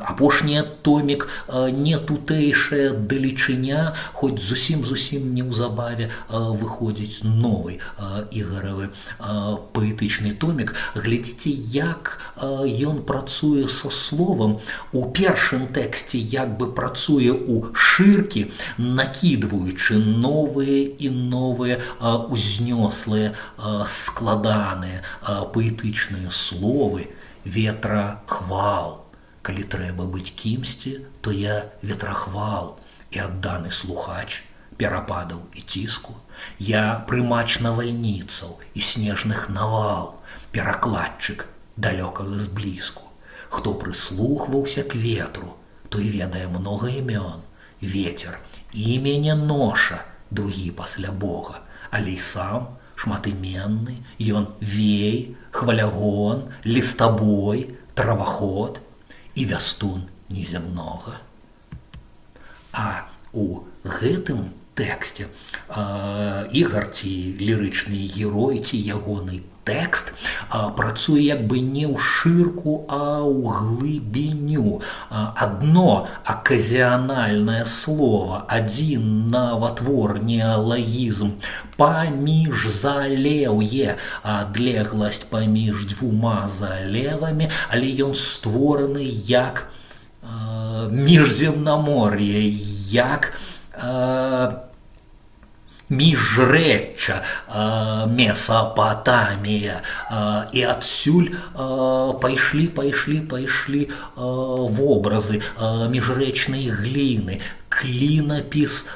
Апошні томік не тутэйшая далечыня, хоць зусім неўзабаве выходзіць новы Ігаравы паэтычны томік. Глядзіце, як ён працуе са словам. У першым тэксце як бы працуе ў шыркі, накідваючы новыя і новыя узнёслыя, складаныя паэтычныя словы. Ветрахвал. Калі трэба быць кімсьці, то я ветрахвал і адданы слухач перападаў і ціску. Я прымач навальніцаў і снежных навал, перакладчык далёкага зблізку. Хто прыслухваўся к ветру, той ведае многа імён. Вецер імя ноша, другі пасля Бога, але і сам шматыменны. Ён вей, хвалягон, лістабой, траваход і вястун неземнога. А у гэтым тэксце Ігар, ці лірычны герой, ці ягоны тэкст працуе як бы не ў шырку, а ў глыбіню. Адно аказіянальнае слово, адзін наватвор, неалагізм, паміж залеўе, адлегласць паміж дзвюма залевамі, але ён створаны як міжземнамор'е, як міжрэчча, Месапатамія. І адсюль пайшлі вобразы міжрэчнай гліны, клінапіс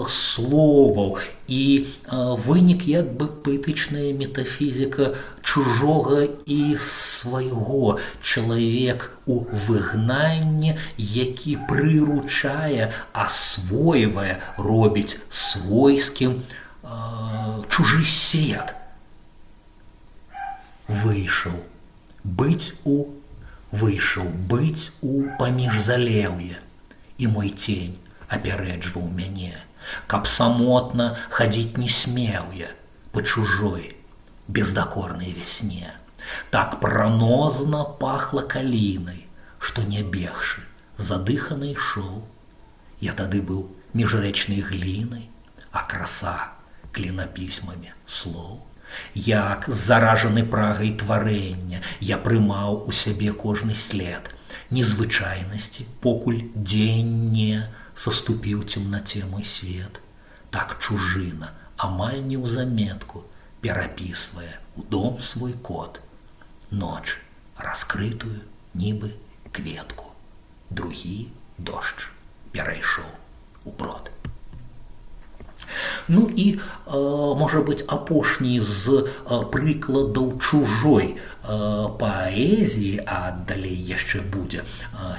словаў і вынік як бы паэтычная метафізіка чужога і свайго. Чалавек у выгнанні, які прыручае, асвойвае, робіць свойскім чужы свет. Выйшаў быць у паміжзалеўе, і мой цень апярэджваў мяне, каб самотна хадзіць не смеў я па чужой бездакорнай вясне. Так пранозна пахла калінай, што не бегшы, задыханы ішоў. Я тады быў міжрэчнай глінай, а краса клінапісьмамі слоў. Як заражаны прагай тварэння, я прымаў у сябе кожны след незвычайнасці, покуль дзень не саступіў цемнаце мой свет. Так чужына, амаль неўзаметку, перапісвае у дом свой кот. Ноч раскрытую, нібы кветку. Другі дождж перайшоў у брод. Ну і, можа быць, апошні з прыкладаў чужой паэзіі, а далей яшчэ будзе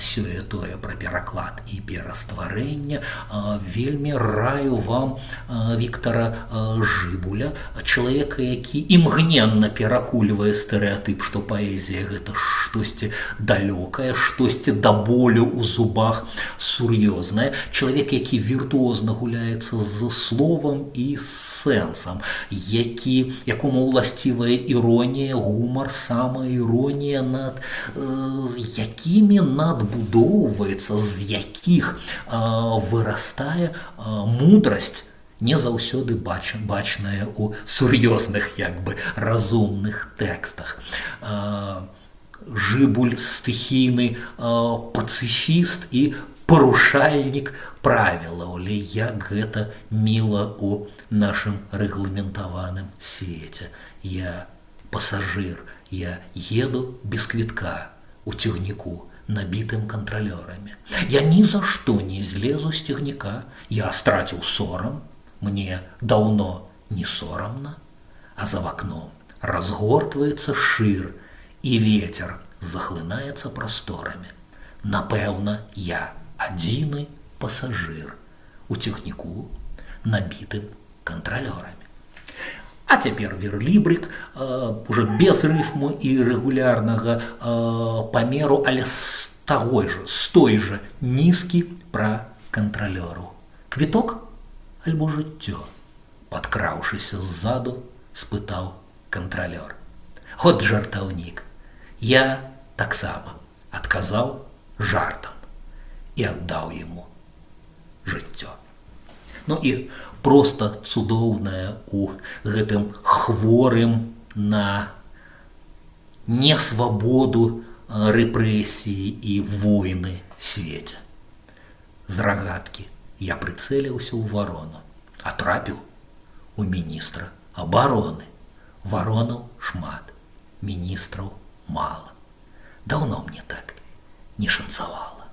сёе-тое пра пераклад і перастварэнне, вельмі раю вам Віктара Жыбуля, чалавека, які імгненна перакульвае стэрэатып, што паэзія гэта штосьці далёкае, штосьці да болю ў зубах сур'ёзнае, чалавек, які віртуозна гуляецца з словам і сэнсам, якому ўласцівая іронія, гумар, самаіронія, над якімі надбудоўваецца, з якіх вырастае мудрасць, не заўсёды бачная ў сур'ёзных, разумных тэкстах. Жыбуль стыхійны пацыфіст і парушальнік правілаў, але як гэта міла ў нашым рэгламентаваным свеце. Я пасажыр, я еду без квітка у цягніку, набітым кантралёрамі. Я ні за што не злезу з цягніка, я страціў сорам, мне даўно не сорамна, а за вакном разгортваецца шыр, і вецер захлынаецца прасторамі. Напэўна, я адзіны пасажыр у цягніку, набітым кантралёрамі. А цяпер верлібрык, уже без рыфму і рэгулярнага памеру, але з той жа нізкі пра кантралёру. Квіток альбо жыццё? Падкраўшыся ззаду, спытаў кантралёр. От жартаўнік. Я таксама адказаў жартам і аддаў яму жыццё. Ну і проста цудоўнае у гэтым хворым на несвабоду, рэпрэсіі і войны свеце. З рагаткі я прыцэліўся ў варону, а трапіў у міністра абароны. Варонаў шмат, міністраў мала. Даўно мне так не шанцавала.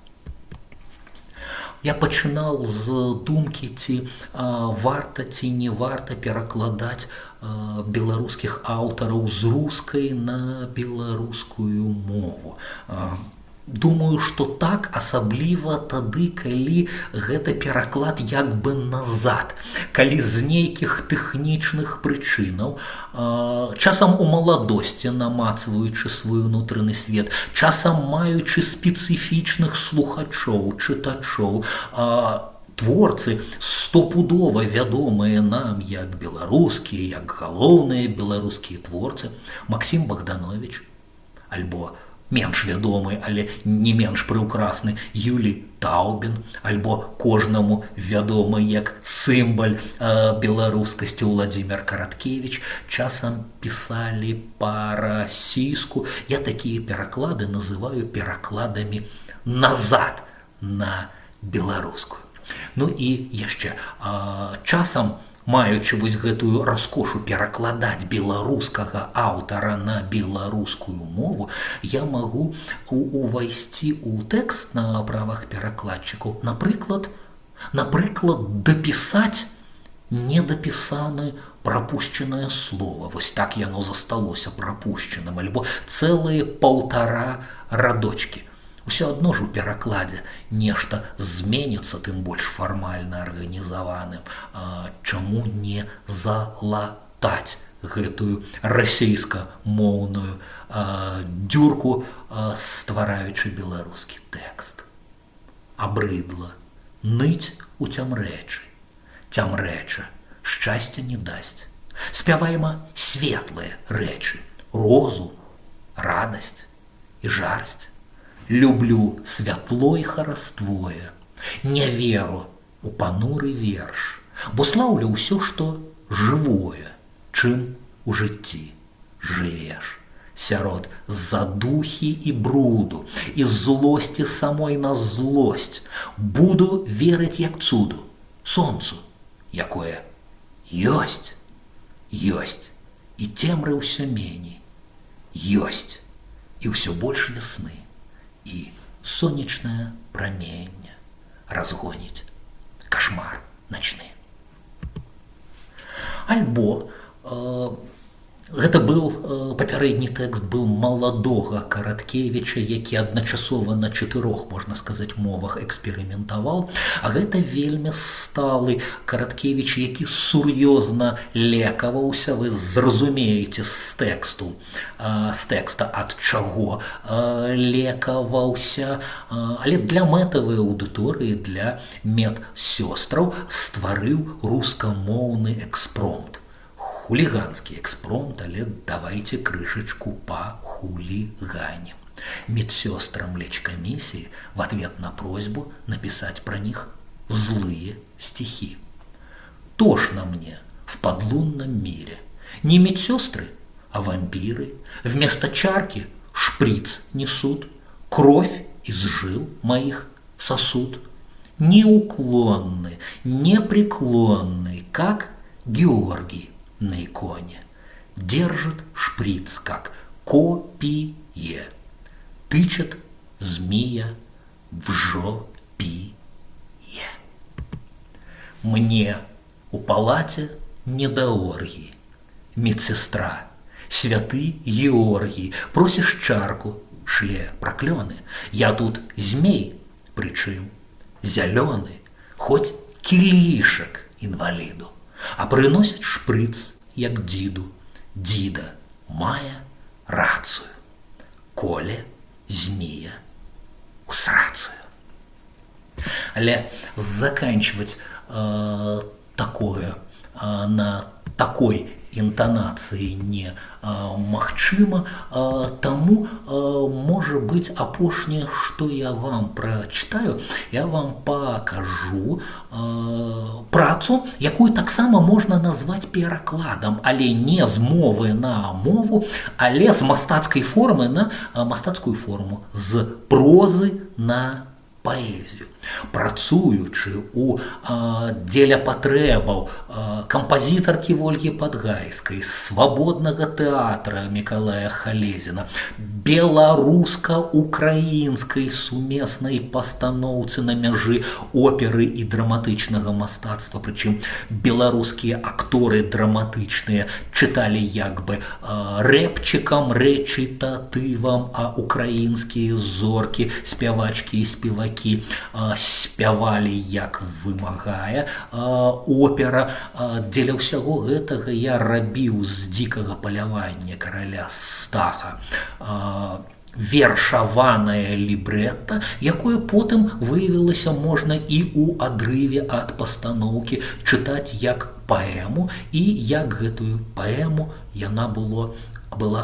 Я пачынаў з думкі, ці варта ці не варта перакладаць беларускіх аўтараў з рускай на беларускую мову. Думаю, што так, асабліва тады, калі гэта пераклад як бы назад, калі з нейкіх тэхнічных прычынаў, часам у маладосці намацваючы свой унутраны свет, часам маючы спецыфічных слухачоў, чытачоў, творцы стопудова вядомыя нам як беларускія, як галоўныя беларускія творцы, Максім Богданович, альбо менш вядомы, але не менш прыўкрасны Юлій Таубін, альбо кожнаму вядомы як сімвал беларускасці Владзімір Караткевіч, часам пісалі па-расійску. Я такія пераклады называю перакладамі назад на беларускую. Ну і яшчэ часам, маючы вось гэтую раскошу перакладаць беларускага аўтара на беларускую мову, я магу увайсці ў тэкст на правах перакладчыкаў, напрыклад, дапісаць недапісаны прапушчанае слова. Вось так яно засталося прапушчаным, альбо цэлыя паўтара радочкі. Усё адно ж у перакладзе нешта зменіцца, тым больш фармальна арганізаваным. Чаму не залатаць гэтую расейскамоўную дзюрку, ствараючы беларускі тэкст? Абрыдла ныць у цямрэчы. Цямрэча шчасця не дасць. Спявайма светлыя рэчы, розум, радасць і жарсць. Люблю святло і хараствое, не веру у пануры верш, бо слаўлю ўсё, што жывое, чым у жыцці жывеш. Сярод задухі і бруду, і злосці самой на злосць буду верыць як цуду, сонцу, якое ёсць, і цемры ўсё меней, ёсць, і ўсё больш вясны. І сонечнае праменне разгоніць кашмар начны. Альбо гэта был папярэдні тэкст был маладога Караткевіча, які адначасова на 4, можна сказаць, мовах эксперыментаваў. А гэта вельмі сталы Караткевіч, які сур'ёзна лекаваўся, вы зразумееце з тэкста ад чаго лекаваўся, але для мэтавай аўдыторыі, для медсёстраў стварыў рускамоўны экспромт. Хулиганский экспромт, але давайте крышечку похулиганим. Медсестрам лечкомиссии в ответ на просьбу написать про них злые стихи. Тошно мне в подлунном мире. Не медсестры, а вампиры. Вместо чарки шприц несут, кровь из жил моих сосуд. Неуклонны, непреклонны, как Георгий на иконе. Держит шприц, как копие. Тычет змея в жопие. Мне у палате не до оргии. Медсестра, святый Георгий, просишь чарку, шле проклёны. Я тут змей, причем зеленый, хоть килишек инвалиду. А приносять шприц, як діду. Діда має рацію. Коле змія у срацію. Але заканчивать такое на такой інтанацыі не магчыма, таму, можа быць, апошняе, што я вам прачытаю, я вам пакажу працу, якую таксама можна назваць перакладам, але не з мовы на мову, але з мастацкай формы на мастацкую форму, з прозы на паэзію. Працуючы у дзеля патрэбаў кампазітаркі Вольгі Падгайскай, свабоднага тэатра Мікалая Халезіна, беларуска-украінскай сумеснай пастаноўцы на мяжы оперы і драматычнага мастацтва, прычым беларускія акторы драматычныя чыталі як бы рэпчыкам, рэчытатывам, а украінскія зоркі, спявачкі і спевакі спявалі, як вымагае опера. Дзеля ўсяго гэтага я рабіў з дзікага палявання караля Стаха вершаванае лібрэтта, якое потым выявілася можна і ў адрыве ад пастаноўкі чытаць як паэму, і як гэтую паэму яна была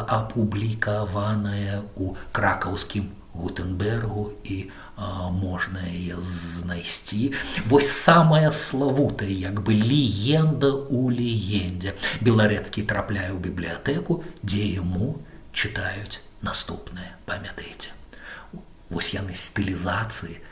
апублікаваная ў кракаўскім Гутенбергу, і можна яе знайсці. Вось самая славутая, як бы легенда ў легендзе. Беларэцкі трапляе ў бібліятэку, дзе яму чытаюць наступнае. Памятаеце? Вось яны стылізацыі.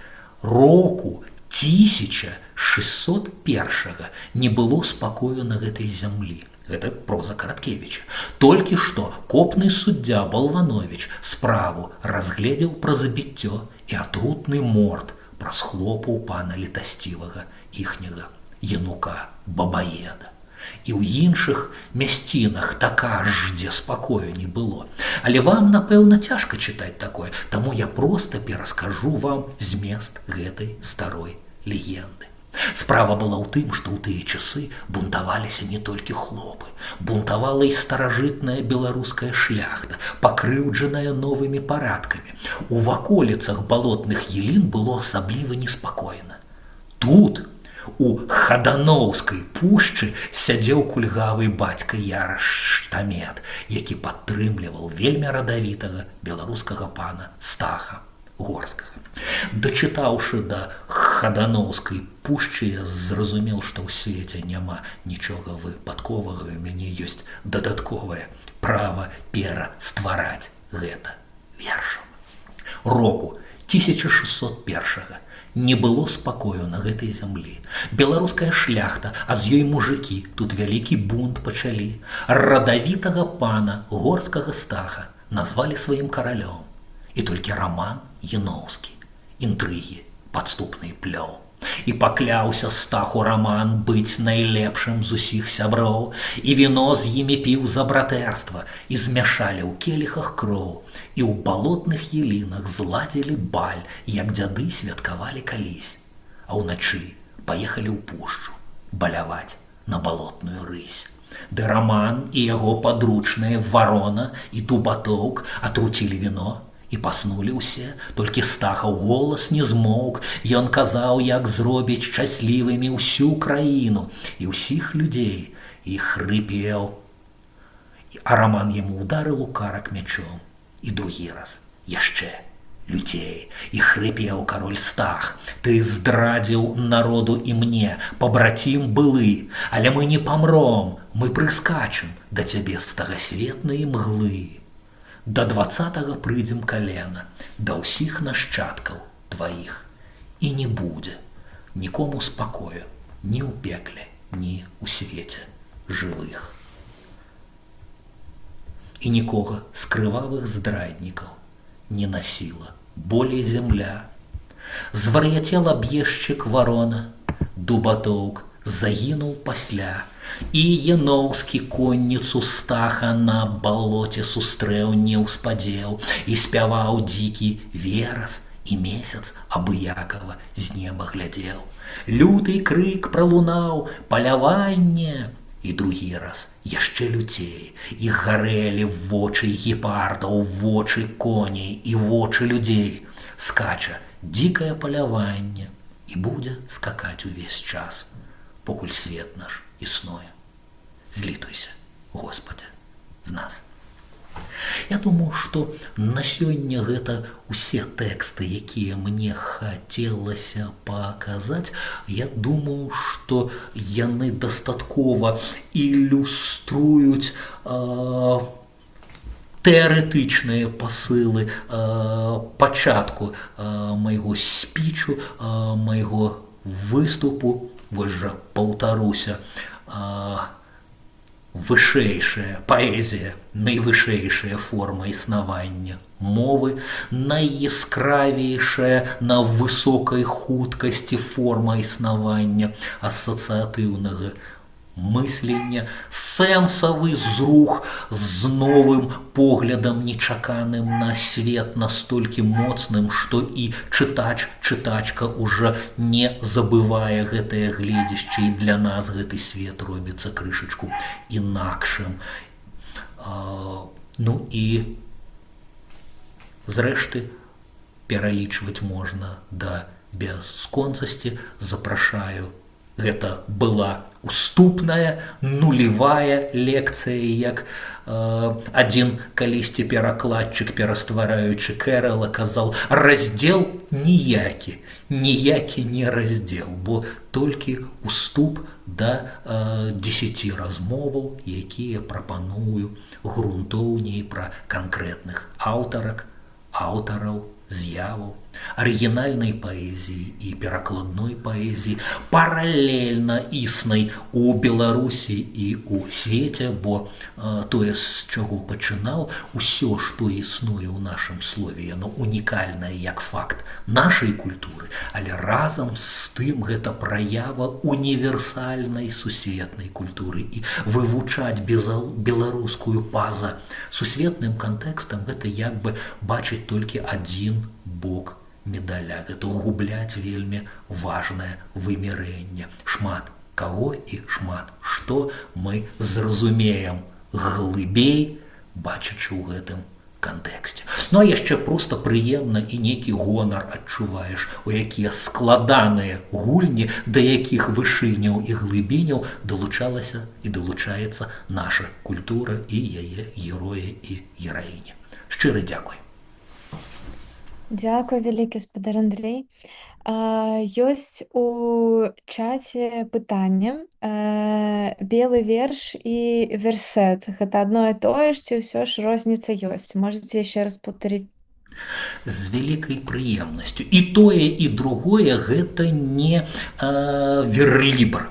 Року 1601 не было спакою на гэтай зямлі. Гэта проза Караткевіча. Толькі што копны суддзя Балванович справу разгледзеў пра забіццё і атрутны морд праз хлопаў пана літасцівага іхняга янука Бабаеда. І ў іншых мясцінах така ж, дзе спакою не было. Але вам, напэўна, цяжка чытаць такое, таму я проста пераскажу вам змест гэтай старой легенды. Справа была ў тым, што ў тыя часы бунтаваліся не толькі хлопы. Бунтавала і старажытная беларуская шляхта, пакрыўджаная новымі парадкамі. У ваколіцах балотных елін было асабліва неспакойна. Тут, у Хадановскай пушчы, сядзеў кульгавы бацька Яраш Штамет, які падтрымліваў вельмі радавітага беларускага пана Стаха Горскага. Дачытаўшы да Хадановскай пушчы, я зразумеў, што ў свеце няма нічога выпадковага, у мяне ёсць дадатковае права пераствараць гэта вершам. Року 1601 не было спакою на гэтай зямлі. Беларуская шляхта, а з ёй мужыкі, тут вялікі бунт пачалі. Радавітага пана Горскага Стаха назвалі сваім каралём. І толькі Раман Яноўскі інтрыгі падступныя плёў. І пакляўся стаху раман быць найлепшым з усіх сяброў, і віно з імі піў за братэрства, і змяшалі ў келіхах кроў, і ў балотных елінах зладзілі баль, як дзяды святкавалі калісь. А ўначы паехалі ў пушчу баляваць на балотную рысь. Ды раман і яго падручныя варона і тубатоўк атруцілі віно, і паснулі ўсе, толькі стахаў голас не змоўк. Ён казаў, як зробіць шчаслівымі ўсю краіну і ўсіх людзей, і хрыпеў. А раман яму ударыў у карак мячом. І другі раз, яшчэ людзей, і хрыпеў кароль Стах: ты здрадзіў народу і мне, пабрацім былы, але мы не памром, мы прыскачам да цябе з тагасветнай мглы. Да 20-го прыйдзем калена, да ўсіх нашчадкаў тваіх, і не будзе нікому спакою ні ў пекле, ні ў свеце жывых. І нікога з крывавых здраднікаў не насіла болей зямля. Звар'яцел аб'ездчык варона, дубатоўк загінуў пасля, і яноўскі конніцу Стаха на балоце сустрэў не ўспадзеў, і спяваў дзікі верас, і месяц абыякава з неба глядзеў. Люты крык пралунаў: паляванне! І другі раз яшчэ людзей, і гарэлі вочы гепардаў, вочы коней і вочы людзей. Скача дзікае паляванне і будзе скакаць увесь час, покуль свет наш існуе. Злітуйся, Господи, з нас. Я думаю, што на сёння гэта ўсе тэксты, якія мне хацелася паказаць. Я думаю, што яны дастаткова ілюструюць тэарэтычныя пасылы пачатку майго спічу, майго выступу. Вось жа паўтаруся, вышэйшая паэзія, найвышэйшая форма існавання мовы, найяскравейшая на высокай хуткасці форма існавання асацыятыўнага мыслення, сэнсавы зрух з новым поглядам нечаканым на свет, настолькі моцным, што і чытачка ўжо не забывае гэтае гледзішча, і для нас гэты свет робіцца крышачку інакшым. Ну і зрэшты пералічваць можна да бясконцасці. Запрашаю. Гэта была уступная, нулевая лекцыя, як адзін калісьці перакладчык, пераствараючы Кэрэла, казаў: раздзел ніякі не раздзел, бо толькі уступ да 10 размоваў, якія прапаную грунтоўней пра канкрэтных аўтараў, з'яваў, арыгінальнай паэзіі і перакладной паэзіі, паралельна існай у Беларусі і ў свеце, бо тое, з чаго пачынаў, усё, што існуе ў нашым слове, яно унікальнае як факт нашай культуры, але разам з тым гэта праява універсальнай сусветнай культуры, і вывучаць беларускую па-за сусветным кантэкстам гэта як бы бачыць толькі адзін бок медаля. Гэта губляць вельмі важнае вымярэнне. Шмат каго і шмат што мы зразумеем глыбей, бачачы ў гэтым кантэксце. Ну а яшчэ проста прыемна і нейкі гонар адчуваеш, у якія складаныя гульні, да якіх вышыняў і глыбіняў далучалася і далучаецца наша культура і яе героі і гераіні. Шчыры дзякуй. Дзякуй вялікі, спадар Андрэй. Ёсць у чаце пытанне. Белы верш і версет — гэта адно і тое ж, ці ўсё ж розніца ёсць? Можаце яшчэ раз паўтарыць? З вялікай прыемнасцю. І тое і другое гэта не верлібр.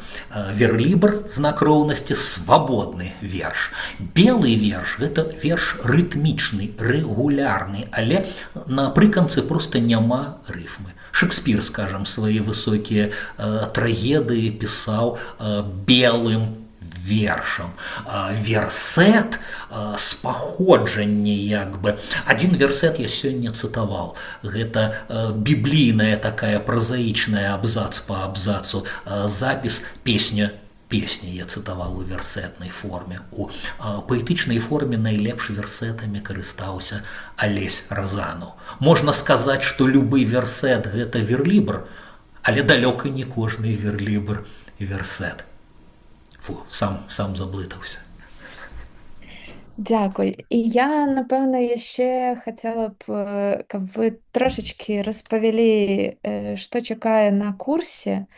Верлібр, знак роўнасці, свабодны верш. Белы верш гэта верш рытмічны, рэгулярны, але напрыканцы проста няма рыфмы. Шекспір, скажам, свае высокія трагедыі пісаў белым вершам. Версет з паходжання як бы. Адзін версет я сёння цытаваў. Гэта біблійная такая празаічная абзац па абзацу запіс песня я цытаваў у версетнай форме. У паэтычнай форме найлепш версетамі карыстаўся Алесь Разанаў. Можна сказаць, што любы версет гэта верлібр, але далёка не кожны верлібр версет. Фу, сам заблытаўся. Дзякуй. І я, напэўна, яшчэ хацела б, каб вы трошачкі распавялі, што чакае на курсе,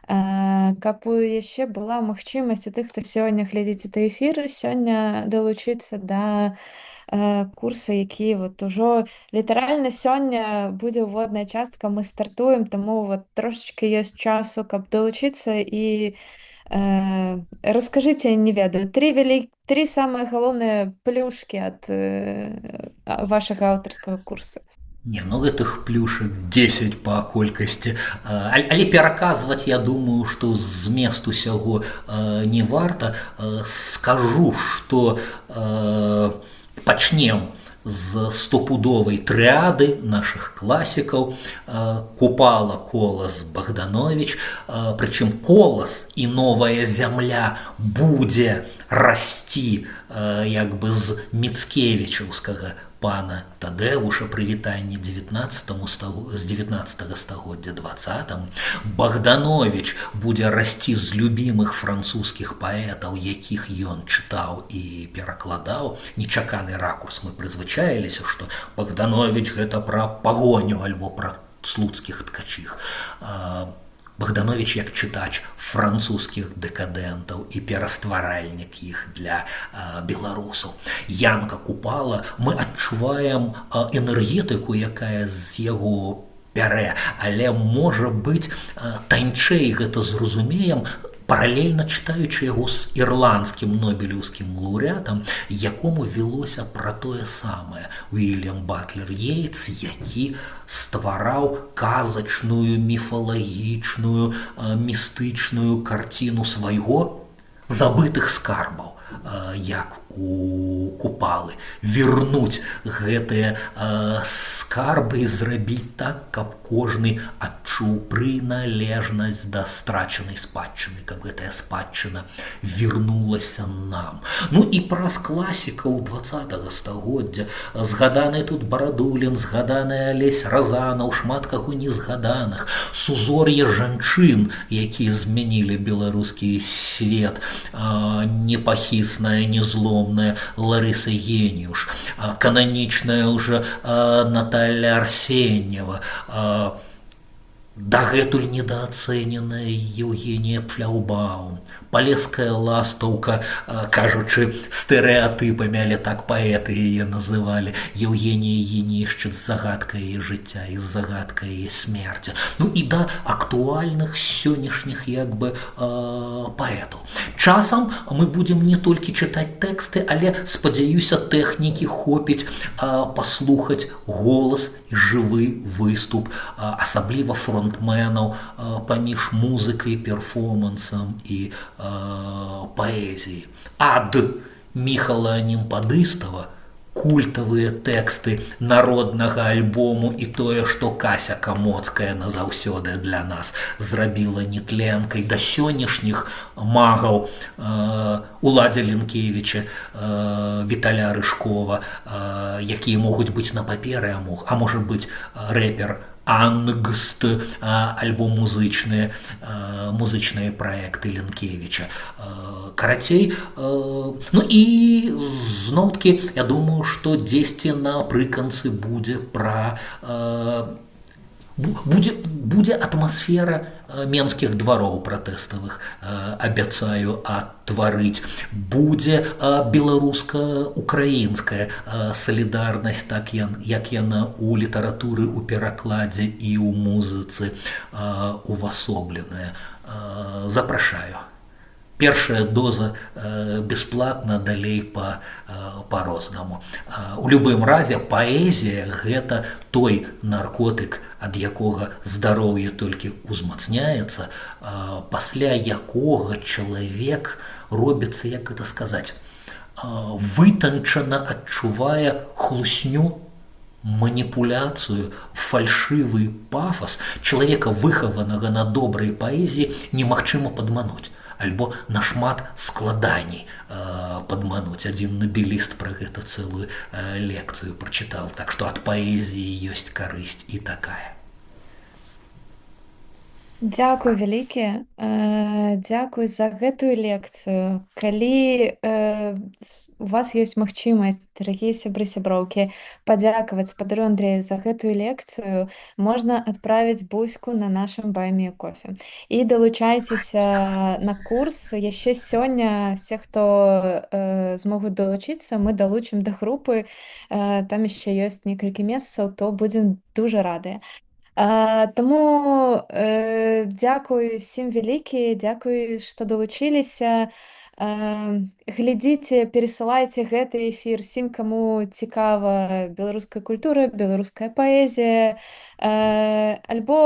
каб яшчэ была магчымасць у тых, хто сёння глядзіць гэты эфір, сёння далучыцца да курса, які ужо літаральна сёння будзе ўводная частка, мы стартуем, таму трошачкі ёсць часу, каб далучыцца і раскажыце, не ведаю, тры самыя галоўныя плюшкі ад вашага аўтарскага курса. Не, ну гэтых плюшек 10 па колькасці. Але пераказваць, я думаю, што змест усяго не варта. Скажу, што пачнем з стопудовай трыады нашых класікаў. Купала, Колас, Богданович. Прычым Колас і новая зямля будзе расці як бы з міцкевічаўскага пана Тадэвуша, прывітанне з 19 стагоддзя 20. Богданович будзе расці з любімых французскіх паэтаў, якіх ён чытаў і перакладаў. Нечаканы ракурс, мы прызвычаіліся, што Богданович гэта пра пагоню альбо пра слуцкіх ткачых. Богданович як чытач французскіх дэкадэнтаў і перастваральнік іх для беларусаў. Янка Купала, мы адчуваем энергетыку, якая з яго бярэ, але можа быць танчэй гэта зразумеем, паралельна чытаючы яго з ірландскім нобелеўскім лаўрэатам, якому вялося пра тое самае. Уільям Батлер Йейтс, які ствараў казачную, міфалагічную, містычную карціну свайго забытых скарбаў, як у Купалы. Вернуць гэтыя скарбы і зрабіць так, каб кожны адчуў прыналежнасць да страчанай спадчыны, каб гэтая спадчына вернулася нам. Ну і праз класікаў 20 стагоддзя згаданы тут Барадулін, згаданы Алесь Разанаў, шмат каго незгаданых, сузор'е жанчын, якія змянілі беларускі свет, непахісная, незломная Ларыса Геніюш, кананічная ўжо Наталья Арсеньева, дагэтуль недаацэненая Еўгенія Пфляўбаум, палеская ластаўка, кажучы стэрэатыпамі, але так паэты яе называлі, Еўгенія Енішчыц, загадка яе жыцця і загадка яе смерці. Ну і да актуальных сённяшніх як бы паэтаў. Часам мы будзем не толькі чытаць тэксты, але, спадзяюся, тэхнікі хопіць паслухаць голас і жывы выступ, асабліва фронтменаў паміж музыкай, перформансам і паэзіі. Ад Міхала Німпадыстава культавыя тэксты народнага альбому і тое, што Кася Камоцкая назаўсёды для нас зрабіла нетленкай, да сённяшніх магаў Уладзя Ленкевіча, Віталя Рыжкова, якія могуць быць на паперы, а можа быць рэпер Ангст, альбо музычныя праекты Ленкевіча. Карацей, ну і зноў-такі, я думаю, што дзесьці напрыканцы будзе пра Будзе атмасфера менскіх двароў пратэставых, абяцаю адтварыць. Будзе беларуска-украінская салідарнасць, так як яна ў літаратуры, у перакладзе і ў музыцы увасобленая. Запрашаю. Першая доза бесплатна, далей па-рознаму. У любым разе паэзія гэта той наркотык, ад якога здароўе толькі ўзмацняецца, пасля якога чалавек робіцца, як гэта сказаць, вытанчана адчувае хлусню, маніпуляцыю, фальшывы пафас. Чалавека, выхаванага на добрай паэзіі, немагчыма падмануць, альбо нашмат складаней падмануць. Адзін набеліст пра гэта цэлую лекцыю прачытаў. Так што ад паэзіі ёсць карысць і такая. Дзякуй вялікі. Дзякуй за гэтую лекцыю. Калі у вас ёсць магчымасць, дарагія сябры, сяброўкі, падзякаваць спадару Андрэю за гэтую лекцыю, можна адправіць буську на нашым Баймі кофе. І далучайцеся на курс. Яшчэ сёння все, хто змогуць далучыцца, мы далучым да групы. Там яшчэ ёсць некалькі месцаў, то будзем дужа радыя. Таму дзякуй всім вялікі, дзякуй, што далучыліся. Глядзіце, перасылайце гэты эфір всім, каму цікава беларуская культура, беларуская паэзія, альбо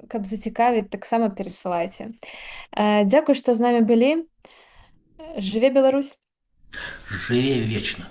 каб зацікавіць, таксама перасылайце. Дзякуй, што з намі былі. Жыве Беларусь! Жыве вечна!